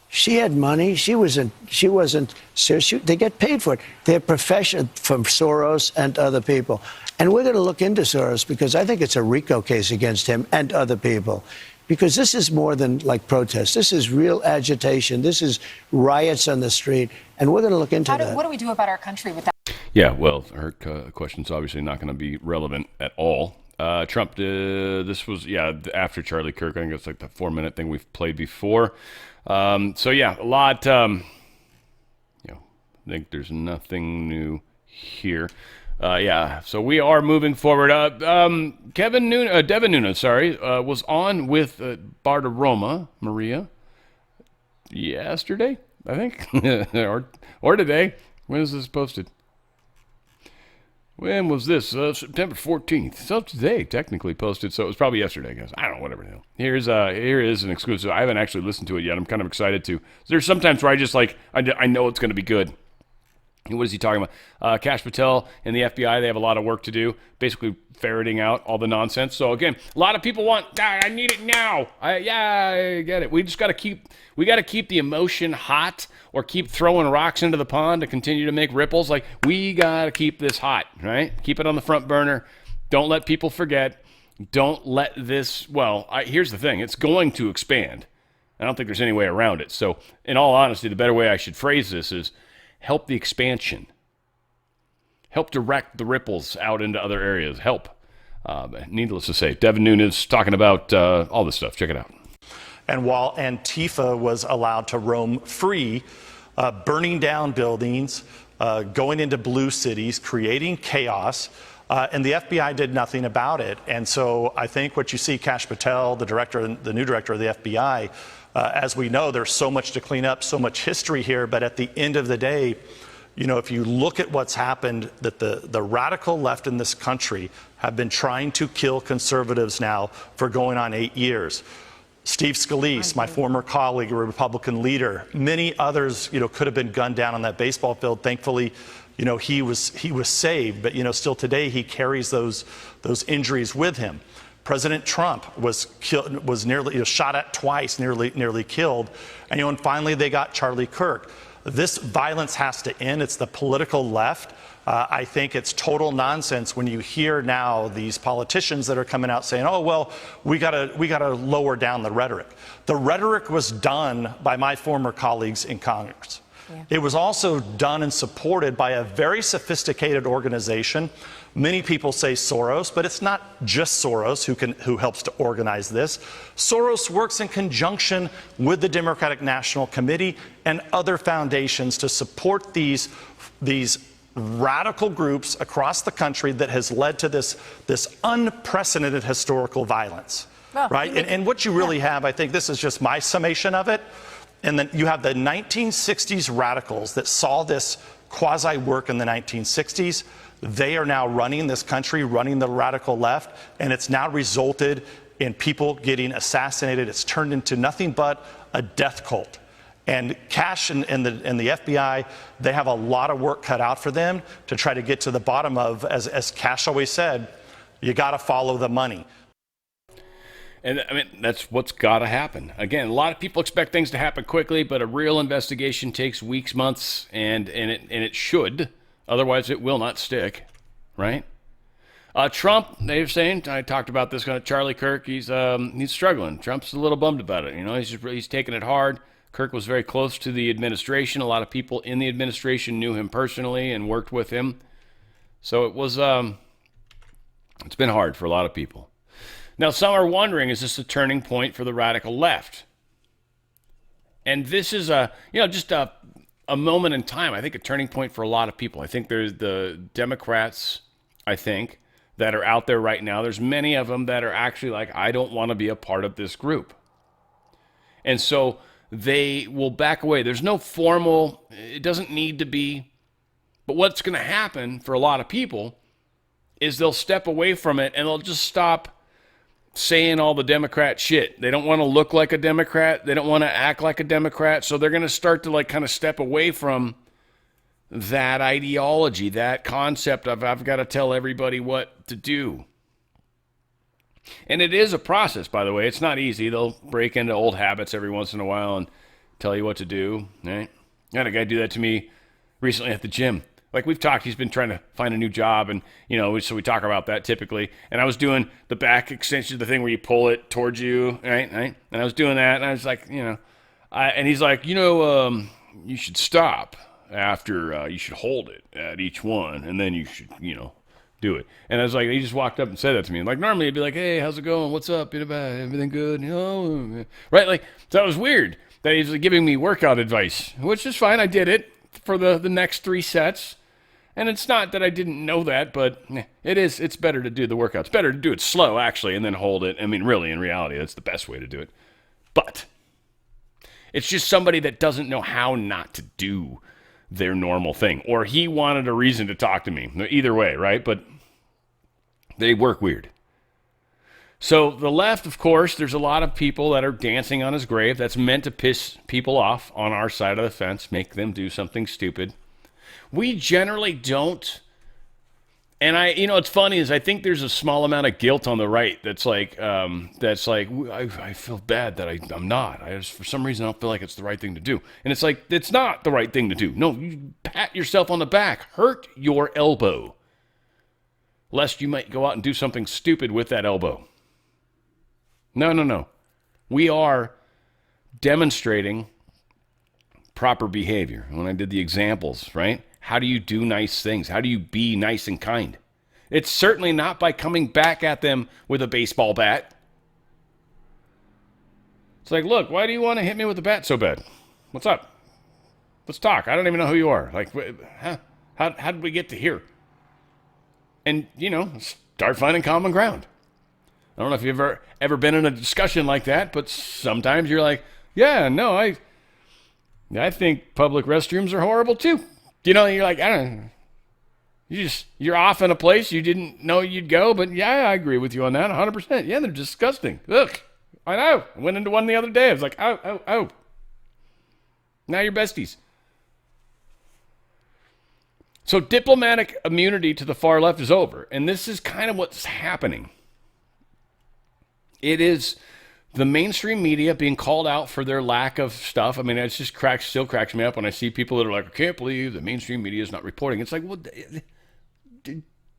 Speaker 8: She had money. She wasn't serious. They get paid for it. They're professional from Soros and other people. And we're going to look into Soros because I think it's a RICO case against him and other people. Because this is more than like protests. This is real agitation. This is riots on the street. And we're going to look into that.
Speaker 3: What do we do about our country with that?
Speaker 1: Yeah, well, her question's obviously not going to be relevant at all. Trump, this was, after Charlie Kirk. I think it's like the 4-minute thing we've played before. So, yeah, a lot, I think there's nothing new here. So we are moving forward. Devin Nunes, was on with Bartiromo Maria yesterday, I think, or today. When is this posted? When was this? September 14th. So today, technically posted. So it was probably yesterday, guys. I don't know, whatever the hell. Here is an exclusive. I haven't actually listened to it yet. I'm kind of excited to. There's sometimes where I just I know it's going to be good. What is he talking about? Kash Patel and the FBI, they have a lot of work to do, basically ferreting out all the nonsense. So again, a lot of people want, I need it now. I get it. We just got to keep the emotion hot, or keep throwing rocks into the pond to continue to make ripples. Like, we got to keep this hot, right? Keep it on the front burner. Don't let people forget. Don't let this, here's the thing. It's going to expand. I don't think there's any way around it. So in all honesty, the better way I should phrase this is, help the expansion. Help direct the ripples out into other areas. Help. Needless to say, Devin Nunes talking about all this stuff. Check it out.
Speaker 14: And while Antifa was allowed to roam free, burning down buildings, going into blue cities, creating chaos, and the FBI did nothing about it. And so I think what you see, Kash Patel, the new director of the FBI, as we know, there's so much to clean up, so much history here. But at the end of the day, if you look at what's happened, that the radical left in this country have been trying to kill conservatives now for going on 8 years. Steve Scalise, my former colleague, a Republican leader, many others, could have been gunned down on that baseball field. Thankfully, he was saved. But still today he carries those injuries with him. President Trump was nearly shot at twice, nearly killed, and finally they got Charlie Kirk. This violence has to end. It's the political left. I think it's total nonsense when you hear now these politicians that are coming out saying, "Oh well, we gotta lower down the rhetoric." The rhetoric was done by my former colleagues in Congress. Yeah. It was also done and supported by a very sophisticated organization. Many people say Soros, but it's not just Soros who helps to organize this. Soros works in conjunction with the Democratic National Committee and other foundations to support these radical groups across the country that has led to this unprecedented historical violence. Well, right? And what you really have, I think this is just my summation of it, and then you have the 1960s radicals that saw this quasi work in the 1960s. They are now running this country, running the radical left, and it's now resulted in people getting assassinated. It's turned into nothing but a death cult. And Kash and the FBI, they have a lot of work cut out for them to try to get to the bottom of, as Kash always said, you got to follow the money.
Speaker 1: And I mean, that's what's got to happen. Again, a lot of people expect things to happen quickly, but a real investigation takes weeks, months, and it should. Otherwise, it will not stick, right? Trump, they're saying, I talked about this guy, Charlie Kirk. He's struggling. Trump's a little bummed about it. He's taking it hard. Kirk was very close to the administration. A lot of people in the administration knew him personally and worked with him. So it was, it's been hard for a lot of people. Now, some are wondering, is this a turning point for the radical left? And this is just a moment in time, I think a turning point for a lot of people. I think there's the Democrats, that are out there right now. There's many of them that are actually like, I don't want to be a part of this group. And so they will back away. There's no formal, it doesn't need to be. But what's going to happen for a lot of people is they'll step away from it and they'll just stop saying all the Democrat shit. They don't want to look like a Democrat. They don't want to act like a Democrat. So they're going to start to like kind of step away from that ideology, that concept of I've got to tell everybody what to do. And it is a process, by the way. It's not easy. They'll break into old habits every once in a while and tell you what to do, right? I had a guy do that to me recently at the gym. Like we've talked, he's been trying to find a new job, and so we talk about that typically. And I was doing the back extension, the thing where you pull it towards you, right? And I was doing that, and I was like, and he's like, you should stop after you should hold it at each one, and then you should, do it. And I was like, he just walked up and said that to me. Like normally he'd be like, hey, how's it going? What's up? Everything good? Right? Like so that was weird that he was giving me workout advice, which is fine. I did it for the next 3 sets. And it's not that I didn't know that, but it's better to do the workout. It's better to do it slow, actually, and then hold it. I mean, really, in reality, that's the best way to do it. But it's just somebody that doesn't know how not to do their normal thing. Or he wanted a reason to talk to me. Either way, right? But they work weird. So the left, of course, there's a lot of people that are dancing on his grave. That's meant to piss people off on our side of the fence, make them do something stupid. We generally don't. And it's funny is I think there's a small amount of guilt on the right that's like I feel bad that I'm not. For some reason I don't feel like it's the right thing to do. And it's like it's not the right thing to do. No, you pat yourself on the back, hurt your elbow, lest you might go out and do something stupid with that elbow. No. We are demonstrating proper behavior. When I did the examples, right? How do you do nice things? How do you be nice and kind? It's certainly not by coming back at them with a baseball bat. It's like, look, why do you want to hit me with the bat so bad? What's up? Let's talk. I don't even know who you are. Like, how did we get to here? And, start finding common ground. I don't know if you've ever been in a discussion like that, but sometimes you're like, yeah, no, I think public restrooms are horrible too. You're like, I don't know. You're off in a place you didn't know you'd go, but yeah, I agree with you on that 100%. Yeah, they're disgusting. Ugh, I know. I went into one the other day. I was like, oh. Now you're besties. So diplomatic immunity to the far left is over. And this is kind of what's happening. It is the mainstream media being called out for their lack of stuff. I mean, it just still cracks me up when I see people that are like, I can't believe the mainstream media is not reporting. It's like, well,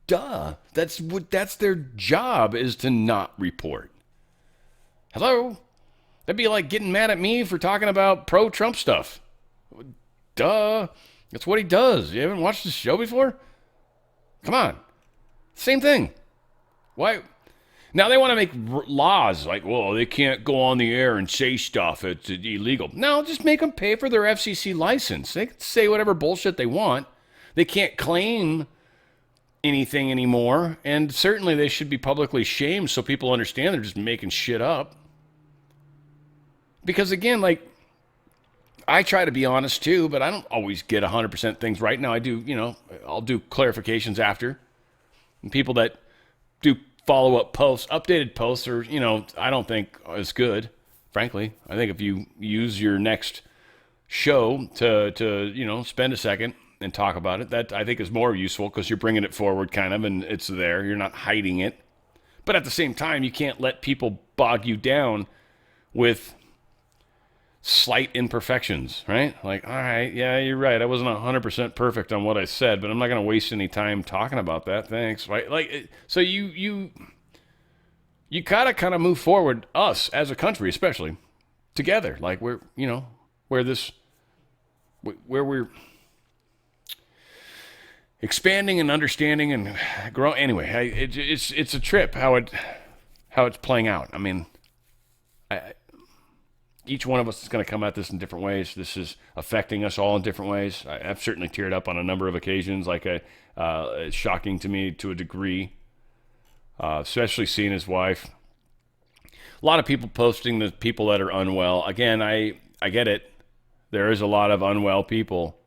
Speaker 1: duh. That's their job, is to not report. Hello? That'd be like getting mad at me for talking about pro-Trump stuff. Duh. That's what he does. You haven't watched the show before? Come on. Same thing. Why? Now they want to make laws like, well, they can't go on the air and say stuff. It's illegal. No, just make them pay for their FCC license. They can say whatever bullshit they want. They can't claim anything anymore. And certainly they should be publicly shamed so people understand they're just making shit up. Because again, like, I try to be honest too, but I don't always get 100% things right. Now I do, I'll do clarifications after. And people that do follow-up posts, updated posts are, I don't think as good, frankly. I think if you use your next show to spend a second and talk about it, that I think is more useful because you're bringing it forward kind of, and it's there. You're not hiding it. But at the same time, you can't let people bog you down with slight imperfections, right? Like, all right, yeah, you're right. I wasn't 100% perfect on what I said, but I'm not going to waste any time talking about that. Thanks, right? Like, so you gotta kind of move forward, us as a country, especially together. Like where we're expanding and understanding and growing. Anyway, it's a trip how it's playing out. I mean, each one of us is going to come at this in different ways. This is affecting us all in different ways. I've certainly teared up on a number of occasions. Like, it's shocking to me to a degree, especially seeing his wife. A lot of people posting the people that are unwell. Again, I get it. There is a lot of unwell people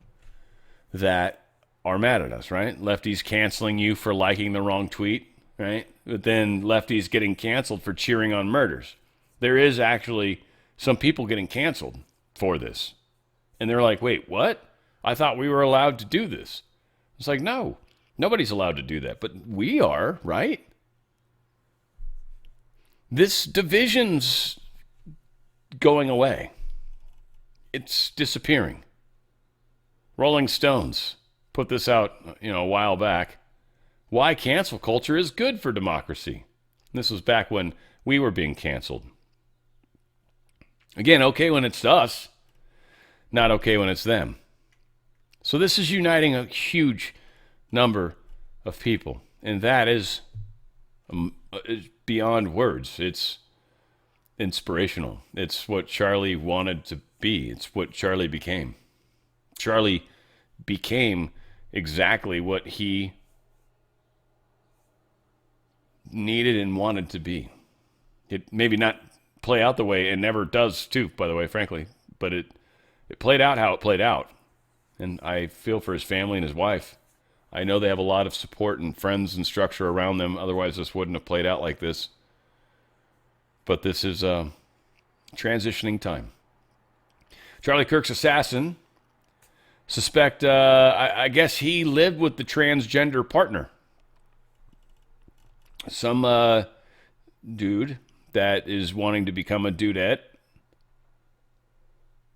Speaker 1: that are mad at us, right? Lefties canceling you for liking the wrong tweet. right? But then lefties getting canceled for cheering on murders. There is actually some people getting canceled for this. And they're like, wait, what? I thought we were allowed to do this. It's like, no, nobody's allowed to do that. But we are, right? This division's going away. It's disappearing. Rolling Stones put this out, a while back. Why cancel culture is good for democracy. This was back when we were being canceled. Again, okay when it's us, not okay when it's them. So this is uniting a huge number of people, and that is beyond words. It's inspirational. It's what Charlie wanted to be. It's what Charlie became. Charlie became exactly what he needed and wanted to be. It maybe not play out the way it never does too, by the way, frankly, but it played out how it played out. And I feel for his family and his wife. I know they have a lot of support and friends and structure around them. Otherwise, this wouldn't have played out like this. But this is a transitioning time. Charlie Kirk's assassin, suspect, I guess he lived with the transgender partner. Some dude that is wanting to become a dudette.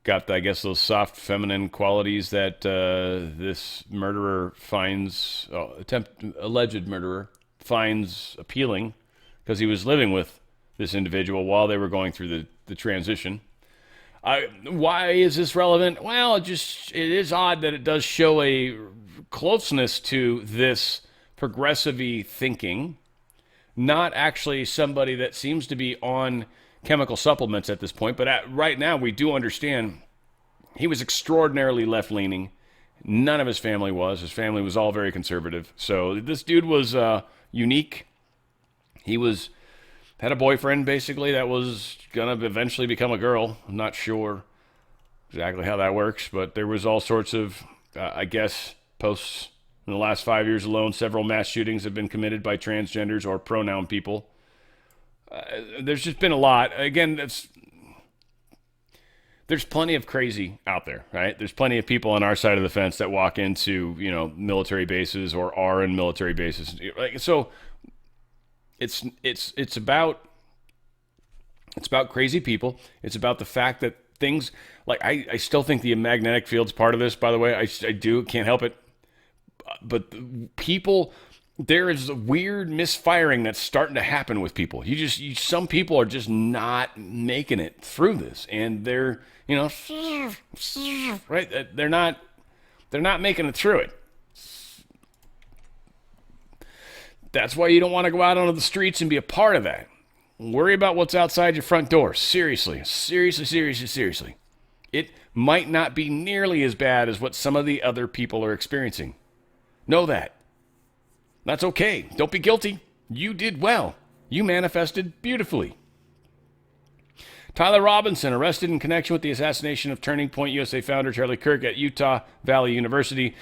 Speaker 1: Got, I guess, those soft feminine qualities that this murderer finds, alleged murderer, finds appealing because he was living with this individual while they were going through the transition. Why is this relevant? Well, it is odd that it does show a closeness to this progressive-y thinking, not actually somebody that seems to be on chemical supplements at this point, but right now we do understand he was extraordinarily left-leaning. None of his family was. His family was all very conservative. So this dude was unique. He had a boyfriend, basically, that was going to eventually become a girl. I'm not sure exactly how that works, but there was all sorts of, I guess, posts in the last 5 years alone. Several mass shootings have been committed by transgenders or pronoun people. There's just been a lot. Again, there's plenty of crazy out there, right? There's plenty of people on our side of the fence that walk into, military bases or are in military bases. So it's about crazy people. It's about the fact that things like I still think the magnetic field's part of this, by the way. I do, can't help it. But people, there is a weird misfiring that's starting to happen with people. Some people are just not making it through this, and they're, right? They're not making it through it. That's why you don't want to go out onto the streets and be a part of that. Worry about what's outside your front door. Seriously. It might not be nearly as bad as what some of the other people are experiencing. Know that. That's okay. Don't be guilty. You did well. You manifested beautifully. Tyler Robinson, arrested in connection with the assassination of Turning Point USA founder Charlie Kirk at Utah Valley University,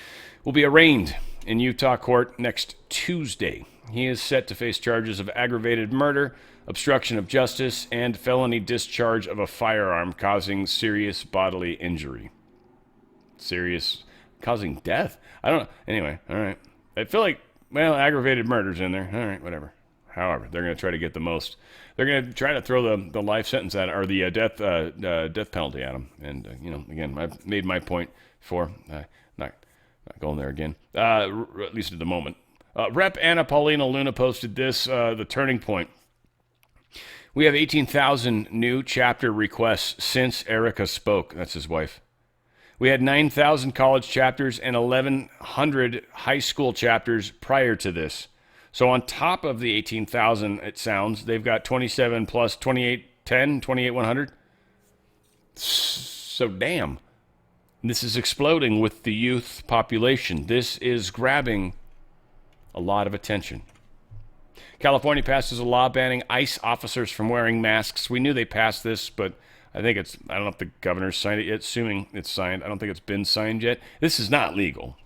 Speaker 1: will be arraigned in Utah court next Tuesday. He is set to face charges of aggravated murder, obstruction of justice, and felony discharge of a firearm causing serious bodily injury. Causing death? I don't know. Anyway, all right. I feel like, aggravated murder's in there. All right, whatever. However, they're going to try to get the most. They're going to try to throw the life sentence at, or the death penalty at him. And again, I've made my point before. Not going there again. At least at the moment. Rep. Anna Paulina Luna posted this. The Turning Point. We have 18,000 new chapter requests since Erica spoke. That's his wife. We had 9,000 college chapters and 1,100 high school chapters prior to this. So on top of the 18,000, it sounds, they've got 27 plus 2810, 28,100. So damn. This is exploding with the youth population. This is grabbing a lot of attention. California passes a law banning ICE officers from wearing masks. We knew they passed this, but I don't know if the governor's signed it yet, assuming it's signed. I don't think it's been signed yet. This is not legal.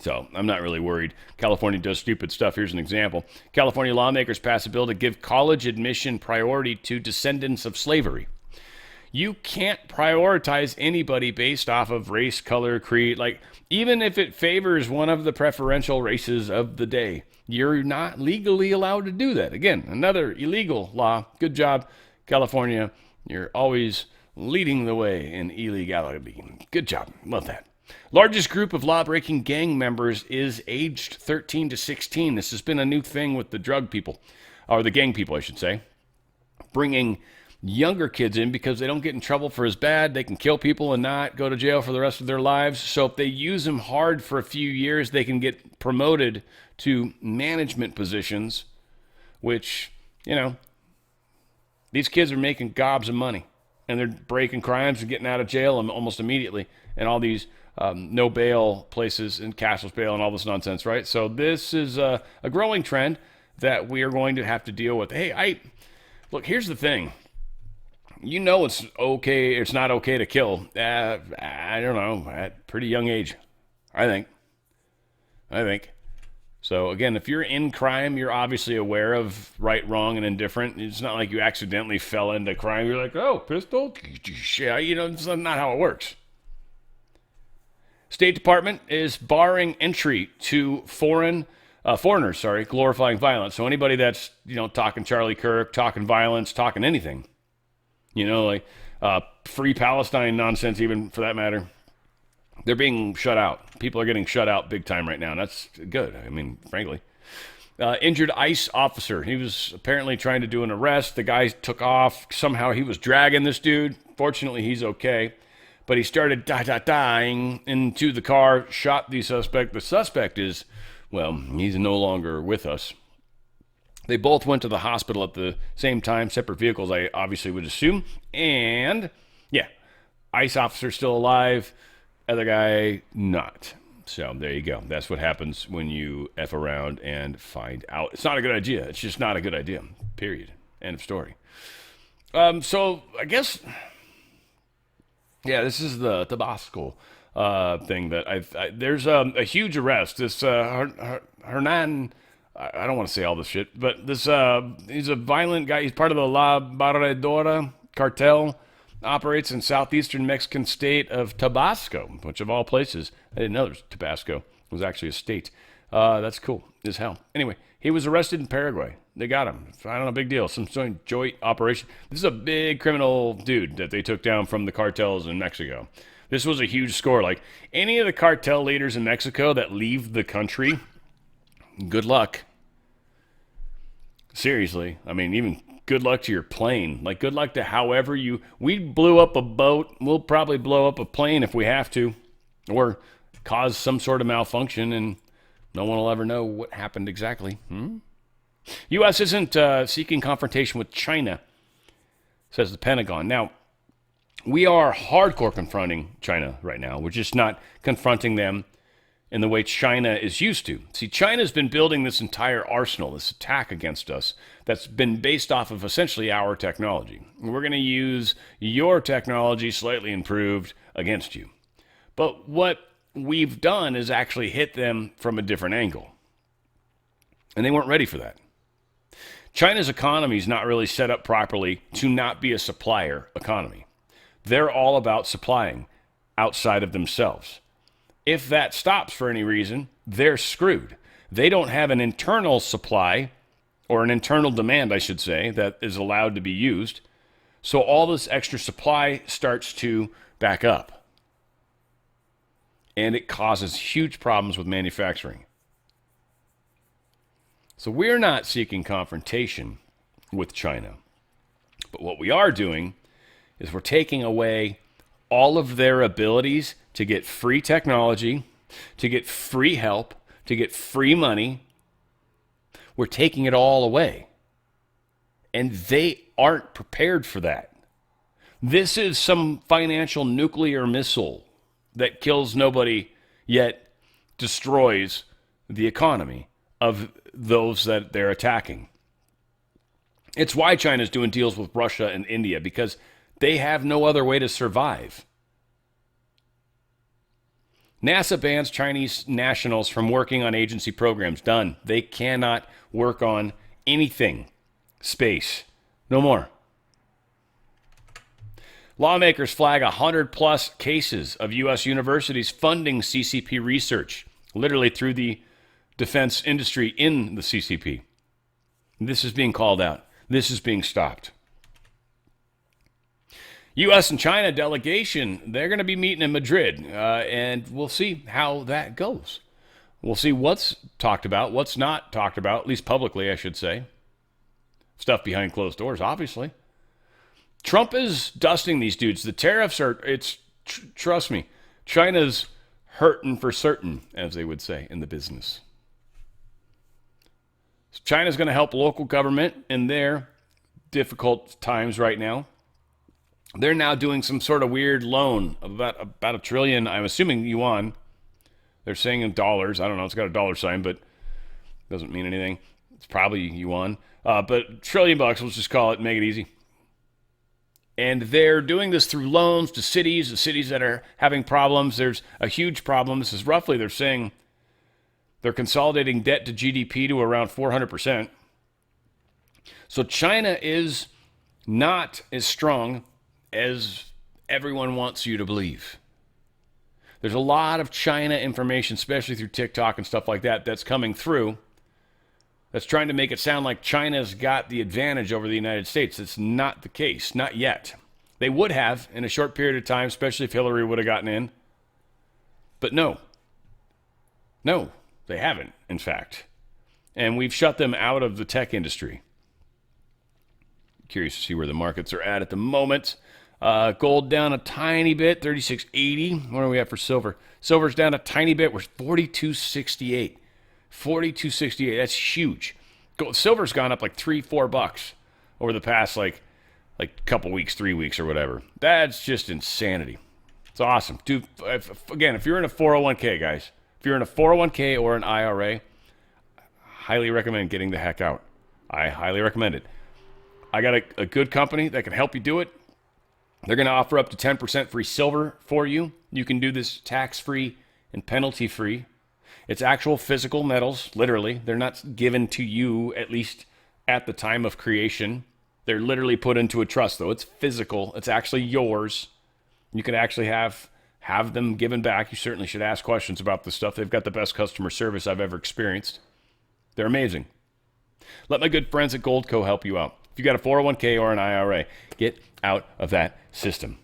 Speaker 1: So I'm not really worried. California does stupid stuff. Here's an example. California lawmakers pass a bill to give college admission priority to descendants of slavery. You can't prioritize anybody based off of race, color, creed. Like, even if it favors one of the preferential races of the day, you're not legally allowed to do that. Again, another illegal law. Good job, California. You're always leading the way in illegality. Good job. Love that. Largest group of law-breaking gang members is aged 13 to 16. This has been a new thing with the drug people, or the gang people, I should say, bringing younger kids in because they don't get in trouble for as bad. They can kill people and not go to jail for the rest of their lives. So if they use them hard for a few years, they can get promoted to management positions, which, you know, these kids are making gobs of money, and they're breaking crimes and getting out of jail almost immediately, and all these no bail places and cashless bail and all this nonsense, right? So this is a growing trend that we are going to have to deal with. Hey, look, here's the thing. You know it's okay, it's not okay to kill. I don't know, at pretty young age, I think. So again, if you're in crime, you're obviously aware of right, wrong, and indifferent. It's not like you accidentally fell into crime. You're like, oh, pistol? Yeah, you know, it's not how it works. State Department is barring entry to foreigners, glorifying violence. So anybody that's, you know, talking Charlie Kirk, talking violence, talking anything, you know, like free Palestine nonsense, even for that matter, they're being shut out. People are getting shut out big time right now, and that's good. I mean, frankly. Injured ICE officer. He was apparently trying to do an arrest. The guy took off. Somehow he was dragging this dude. Fortunately, he's okay. But he started dying into the car, shot the suspect. The suspect is, well, he's no longer with us. They both went to the hospital at the same time, separate vehicles, I obviously would assume. And, yeah, ICE officer still alive, other guy not. So there you go. That's what happens when you F around and find out. It's not a good idea. It's just not a good idea, period. End of story. So I guess... yeah, this is the Tabasco thing that there's a huge arrest. This Hernan, I don't want to say all this shit, but this he's a violent guy. He's part of the La Barredora cartel, operates in southeastern Mexican state of Tabasco, which of all places, I didn't know there's Tabasco. It was actually a state. That's cool as hell. Anyway, he was arrested in Paraguay. They got him. I don't know, big deal. Some sort of joint operation. This is a big criminal dude that they took down from the cartels in Mexico. This was a huge score. Like, any of the cartel leaders in Mexico that leave the country, good luck. Seriously. I mean, even good luck to your plane. Like, good luck to however you... We blew up a boat. We'll probably blow up a plane if we have to. Or cause some sort of malfunction, and no one will ever know what happened exactly. U.S. isn't seeking confrontation with China, says the Pentagon. Now, we are hardcore confronting China right now. We're just not confronting them in the way China is used to. See, China's been building this entire arsenal, this attack against us, that's been based off of essentially our technology. We're going to use your technology, slightly improved, against you. But what we've done is actually hit them from a different angle. And they weren't ready for that. China's economy is not really set up properly to not be a supplier economy. They're all about supplying outside of themselves. If that stops for any reason, they're screwed. They don't have an internal supply, or an internal demand, I should say, that is allowed to be used. So all this extra supply starts to back up. And it causes huge problems with manufacturing. So we're not seeking confrontation with China. But what we are doing is we're taking away all of their abilities to get free technology, to get free help, to get free money. We're taking it all away. And they aren't prepared for that. This is some financial nuclear missile that kills nobody, yet destroys the economy of those that they're attacking. It's why China's doing deals with Russia and India, because they have no other way to survive. NASA bans Chinese nationals from working on agency programs. Done. They cannot work on anything. Space. No more. Lawmakers flag 100-plus cases of U.S. universities funding CCP research, literally through the defense industry in the CCP. This is being called out. This is being stopped. U.S. and China delegation, they're going to be meeting in Madrid, and we'll see how that goes. We'll see what's talked about, what's not talked about, at least publicly, I should say. Stuff behind closed doors, obviously. Trump is dusting these dudes. The tariffs are, trust me, China's hurting for certain, as they would say in the business. So China's going to help local government in their difficult times right now. They're now doing some sort of weird loan of about $1 trillion, I'm assuming yuan. They're saying in dollars. I don't know. It's got a dollar sign, but doesn't mean anything. It's probably yuan. But $1 trillion, let's just call it, make it easy. And they're doing this through loans to cities, the cities that are having problems. There's a huge problem. This is roughly, they're saying, they're consolidating debt to GDP to around 400%. So China is not as strong as everyone wants you to believe. There's a lot of China information, especially through TikTok and stuff like that, that's coming through that's trying to make it sound like China's got the advantage over the United States. It's not the case. Not yet. They would have in a short period of time, especially if Hillary would have gotten in. But no. No, they haven't, in fact. And we've shut them out of the tech industry. Curious to see where the markets are at the moment. Gold down a tiny bit, 36.80. What are we at for silver? Silver's down a tiny bit. We're 42.68. 42.68. That's huge. Silver's gone up like $3-4 over the past like couple weeks, 3 weeks or whatever. That's just insanity. It's awesome, dude. If you're in a 401k, guys, if you're in a 401k or an IRA, I highly recommend getting the heck out. I highly recommend it. I got a good company that can help you do it. They're going to offer up to 10% free silver for you. You can do this tax-free and penalty-free. It's actual physical metals, literally. They're not given to you, at least at the time of creation. They're literally put into a trust, though. It's physical. It's actually yours. You can actually have them given back. You certainly should ask questions about this stuff. They've got the best customer service I've ever experienced. They're amazing. Let my good friends at Goldco help you out. If you got a 401k or an IRA, get out of that system.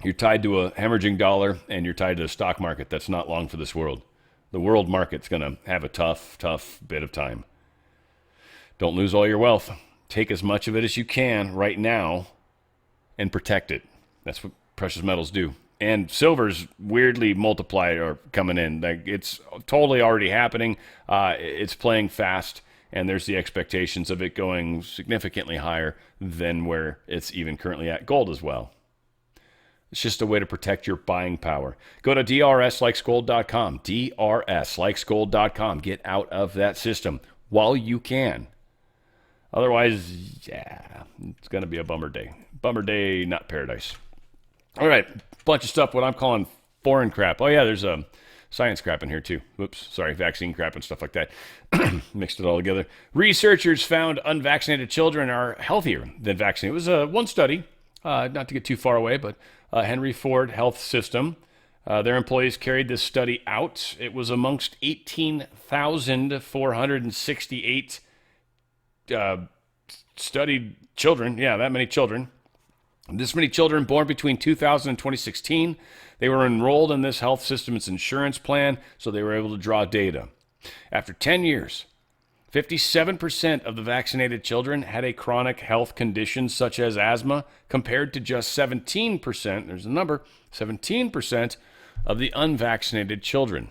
Speaker 1: You're tied to a hemorrhaging dollar, and you're tied to the stock market. That's not long for this world. The world market's going to have a tough bit of time. Don't lose all your wealth. Take as much of it as you can right now and protect it. That's what precious metals do. And silver's weirdly multiplied or coming in. Like, it's totally already happening. It's playing fast, and there's the expectations of it going significantly higher than where it's even currently at. Gold as well. It's just a way to protect your buying power. Go to drslikesgold.com. drslikesgold.com. Get out of that system while you can. Otherwise, yeah, it's going to be a bummer day. Bummer day, not paradise. All right, bunch of stuff, what I'm calling foreign crap. Oh, yeah, there's science crap in here, too. Whoops, sorry, vaccine crap and stuff like that. Mixed it all together. Researchers found unvaccinated children are healthier than vaccinated. It was one study, not to get too far away, but Henry Ford Health System. Their employees carried this study out. It was amongst 18,468 studied children. Yeah, that many children. This many children born between 2000 and 2016. They were enrolled in this health system's insurance plan, so they were able to draw data. After 10 years, 57% of the vaccinated children had a chronic health condition such as asthma, compared to just 17%, there's a number, 17% of the unvaccinated children.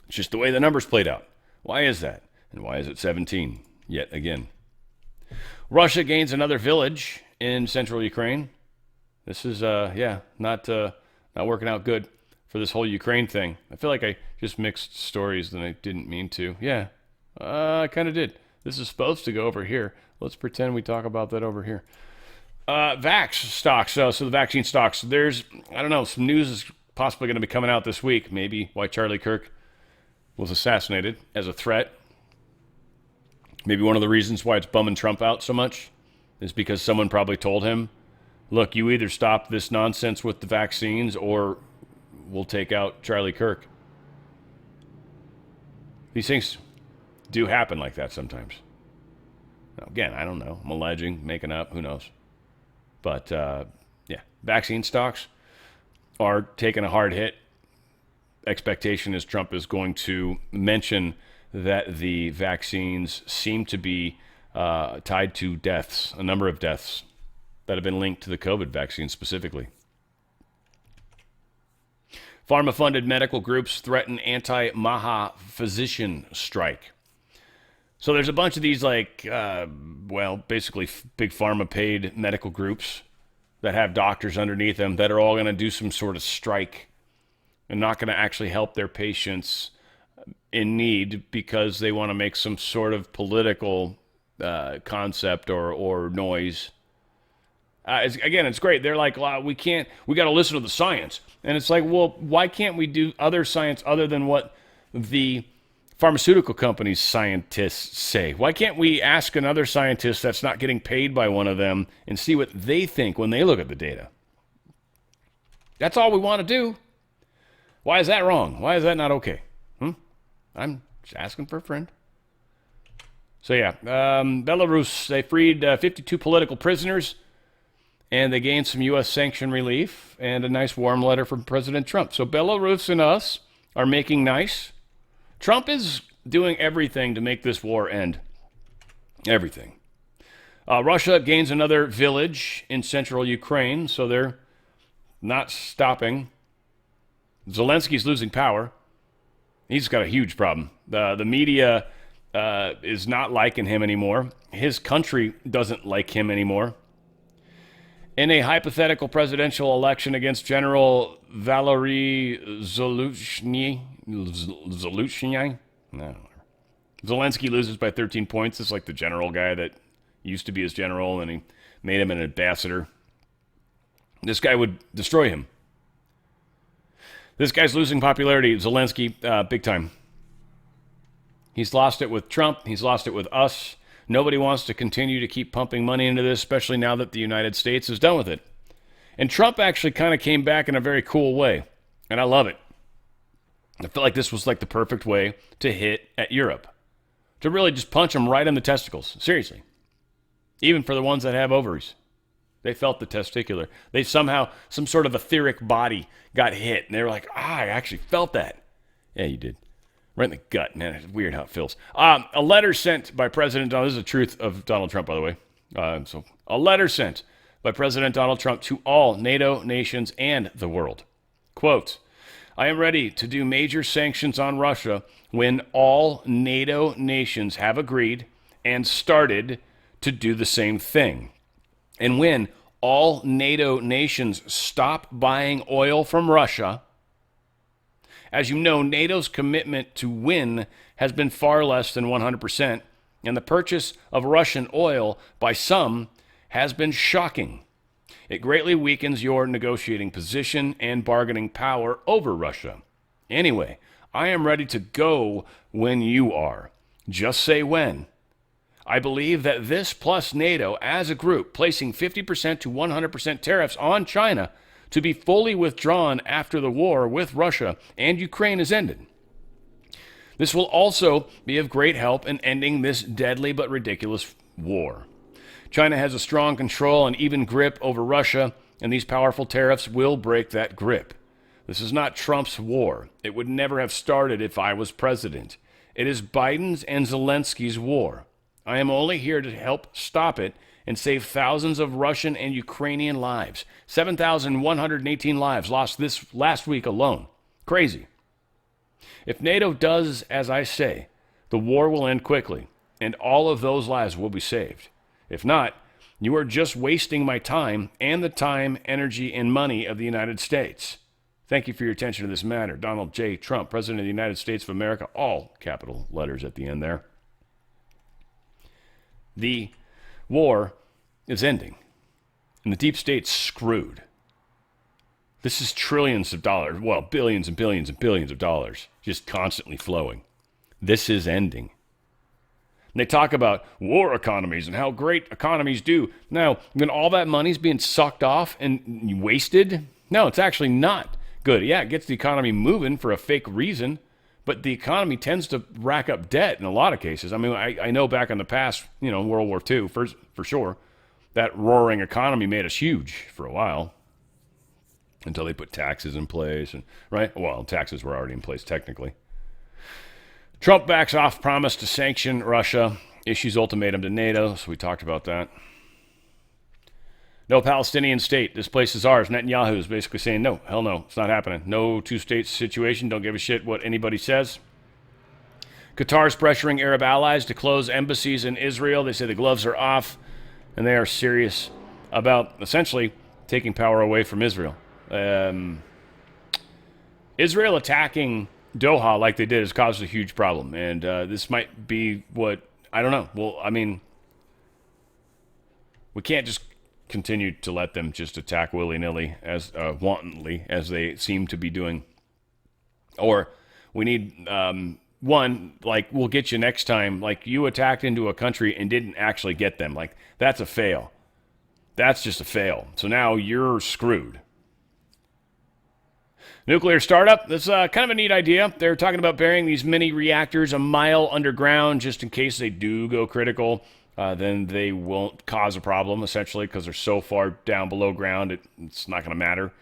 Speaker 1: It's just the way the numbers played out. Why is that? And why is it 17 yet again? Russia gains another village in central Ukraine. This is, not working out good for this whole Ukraine thing. I feel like I just mixed stories and I didn't mean to. Yeah, I kind of did. This is supposed to go over here. Let's pretend we talk about that over here. Vax stocks. So the vaccine stocks. There's, some news is possibly going to be coming out this week. Maybe why Charlie Kirk was assassinated as a threat. Maybe one of the reasons why it's bumming Trump out so much is because someone probably told him, look, you either stop this nonsense with the vaccines or we'll take out Charlie Kirk. These things do happen like that sometimes. Now, again, I don't know. I'm alleging, making up, who knows. But, yeah, vaccine stocks are taking a hard hit. Expectation is Trump is going to mention that the vaccines seem to be tied to deaths, a number of deaths that have been linked to the COVID vaccine specifically. Pharma-funded medical groups threaten anti-Maha physician strike. So there's a bunch of these, basically big pharma-paid medical groups that have doctors underneath them that are all going to do some sort of strike and not going to actually help their patients in need because they want to make some sort of political concept or noise. It's great. They're like, we got to listen to the science. And it's like, well, why can't we do other science other than what the pharmaceutical companies' scientists say? Why can't we ask another scientist that's not getting paid by one of them and see what they think when they look at the data? That's all we want to do. Why is that wrong? Why is that not okay? I'm just asking for a friend. So yeah, Belarus, they freed 52 political prisoners, and they gained some U.S. sanction relief and a nice warm letter from President Trump. So Belarus and us are making nice. Trump is doing everything to make this war end. Everything. Russia gains another village in central Ukraine, so they're not stopping. Zelensky's losing power. He's got a huge problem. The media is not liking him anymore. His country doesn't like him anymore. In a hypothetical presidential election against General Valery Zaluzhny, Zelensky loses by 13 points. It's like the general guy that used to be his general, and he made him an ambassador. This guy would destroy him. This guy's losing popularity, Zelensky, big time. He's lost it with Trump. He's lost it with us. Nobody wants to continue to keep pumping money into this, especially now that the United States is done with it. And Trump actually kind of came back in a very cool way, and I love it. I feel like this was like the perfect way to hit at Europe, to really just punch them right in the testicles, seriously. Even for the ones that have ovaries. They felt the testicular. They somehow, some sort of etheric body got hit, and they were like, I actually felt that. Yeah, you did. Right in the gut, man. It's weird how it feels. A letter sent by President Donald, this is the truth of Donald Trump, by the way. A letter sent by President Donald Trump to all NATO nations and the world. Quote, I am ready to do major sanctions on Russia when all NATO nations have agreed and started to do the same thing. And when all NATO nations stop buying oil from Russia, as you know, NATO's commitment to win has been far less than 100%, and the purchase of Russian oil by some has been shocking. It greatly weakens your negotiating position and bargaining power over Russia. Anyway, I am ready to go when you are. Just say when. I believe that this plus NATO as a group placing 50% to 100% tariffs on China to be fully withdrawn after the war with Russia and Ukraine is ended. This will also be of great help in ending this deadly but ridiculous war. China has a strong control and even grip over Russia, and these powerful tariffs will break that grip. This is not Trump's war. It would never have started if I was president. It is Biden's and Zelensky's war. I am only here to help stop it and save thousands of Russian and Ukrainian lives. 7,118 lives lost this last week alone. Crazy. If NATO does as I say, the war will end quickly, and all of those lives will be saved. If not, you are just wasting my time and the time, energy, and money of the United States. Thank you for your attention to this matter. Donald J. Trump, President of the United States of America, all capital letters at the end there. The war is ending, and the deep state's screwed. This is trillions of dollars. Well, billions and billions and billions of dollars just constantly flowing. This is ending. And they talk about war economies and how great economies do. Now, when all that money's being sucked off and wasted, no, it's actually not good. Yeah, it gets the economy moving for a fake reason, but the economy tends to rack up debt in a lot of cases. I mean, I know back in the past, World War II, for sure, that roaring economy made us huge for a while until they put taxes in place. And right? Well, taxes were already in place technically. Trump backs off promise to sanction Russia, issues ultimatum to NATO, so we talked about that. No Palestinian state. This place is ours. Netanyahu is basically saying, no, hell no, it's not happening. No two-state situation. Don't give a shit what anybody says. Qatar's pressuring Arab allies to close embassies in Israel. They say the gloves are off, and they are serious about essentially taking power away from Israel. Israel attacking Doha like they did has caused a huge problem, and this might be what, I don't know. Well, I mean, we can't just continue to let them just attack willy-nilly, as wantonly as they seem to be doing. Or we need one, like, we'll get you next time. Like, you attacked into a country and didn't actually get them. Like, that's a fail. That's just a fail. So now you're screwed. Nuclear startup. That's kind of a neat idea. They're talking about burying these mini reactors a mile underground just in case they do go critical. Then they won't cause a problem, essentially, because they're so far down below ground, it's not going to matter.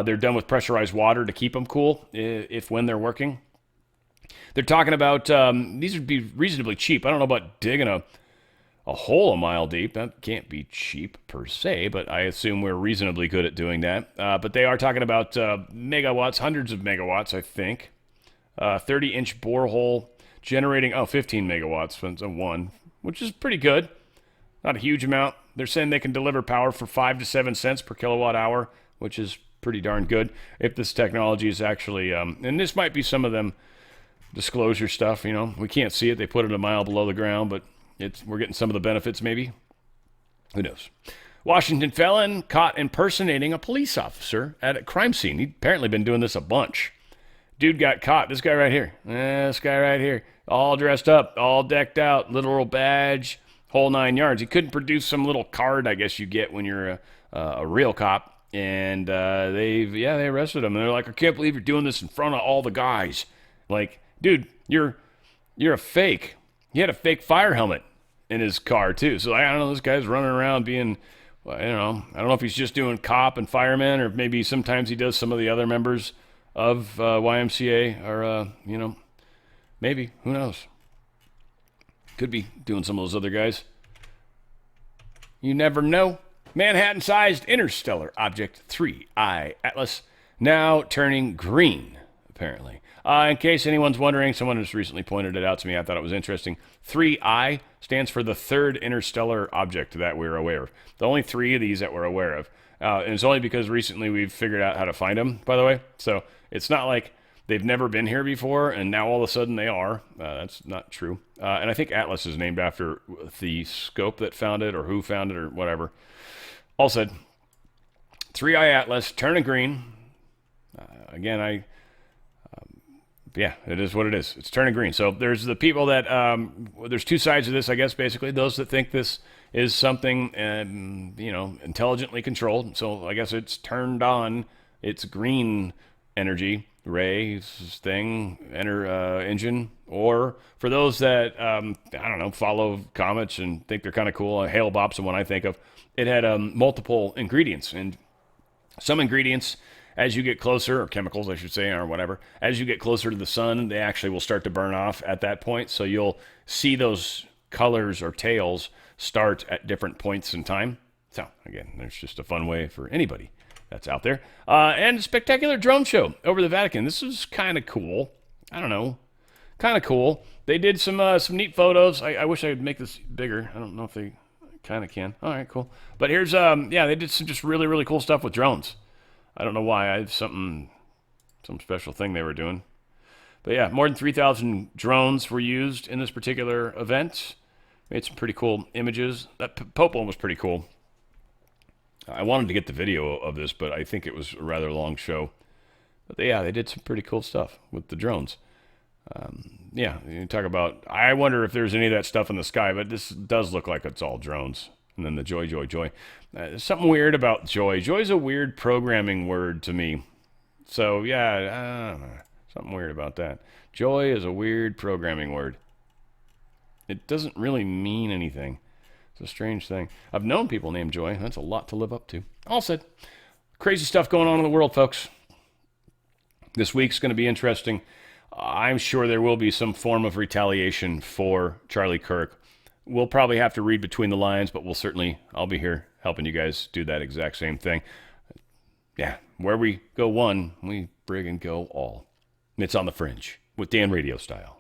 Speaker 1: They're done with pressurized water to keep them cool when they're working. They're talking about, these would be reasonably cheap. I don't know about digging a hole a mile deep. That can't be cheap per se, but I assume we're reasonably good at doing that. But they are talking about megawatts, hundreds of megawatts, I think. 30-inch borehole generating, 15 megawatts, so one, which is pretty good. Not a huge amount. They're saying they can deliver power for 5 to 7 cents per kilowatt hour, which is pretty darn good. If this technology is actually, and this might be some of them disclosure stuff, we can't see it. They put it a mile below the ground, but we're getting some of the benefits maybe. Who knows? Washington felon caught impersonating a police officer at a crime scene. He'd apparently been doing this a bunch. Dude got caught. This guy right here. All dressed up, all decked out, literal badge, whole 9 yards. He couldn't produce some little card, I guess you get when you're a real cop. And they arrested him. And they're like, I can't believe you're doing this in front of all the guys. Like, dude, you're a fake. He had a fake fire helmet in his car too. So I don't know, this guy's running around being, I don't know if he's just doing cop and fireman, or maybe sometimes he does some of the other members of YMCA, or maybe, who knows? Could be doing some of those other guys. You never know. Manhattan-sized interstellar object 3I Atlas now turning green, apparently. In case anyone's wondering, someone just recently pointed it out to me. I thought it was interesting. 3I stands for the third interstellar object that we're aware of. The only 3 of these that we're aware of. And it's only because recently we've figured out how to find them, by the way. So it's not like they've never been here before, and now all of a sudden they are. That's not true. And I think Atlas is named after the scope that found it, or who found it, or whatever. All said, 3I Atlas turning green. Again, yeah, it is what it is. It's turning green. So there's the people that, there's two sides of this, I guess, basically. Those that think this is something, intelligently controlled. So I guess it's turned on its green energy, engine. Or for those that, follow comets and think they're kind of cool, Hale-Bop's the one I think of. It had multiple ingredients. And some ingredients, as you get closer, or chemicals, I should say, or whatever, as you get closer to the sun, they actually will start to burn off at that point. So you'll see those colors or tails start at different points in time. So, again, there's just a fun way for anybody that's out there. And a spectacular drone show over the Vatican. This is kind of cool. I don't know. Kind of cool. They did some neat photos. I wish I could make this bigger. I don't know if they kind of can. All right, cool. But here's, they did some just really, really cool stuff with drones. I don't know why. I had some special thing they were doing. But yeah, more than 3,000 drones were used in this particular event. Made some pretty cool images. That Pope one was pretty cool. I wanted to get the video of this, but I think it was a rather long show. But they did some pretty cool stuff with the drones. You talk about, I wonder if there's any of that stuff in the sky, but this does look like it's all drones. And then the joy. There's something weird about joy. Joy's a weird programming word to me. So, yeah, something weird about that. Joy is a weird programming word. It doesn't really mean anything. It's a strange thing. I've known people named Joy. That's a lot to live up to. All said, crazy stuff going on in the world, folks. This week's going to be interesting. I'm sure there will be some form of retaliation for Charlie Kirk. We'll probably have to read between the lines, but I'll be here helping you guys do that exact same thing. Yeah, where we go one, we friggin' go all. It's on the Fringe with Dan RadioStyle.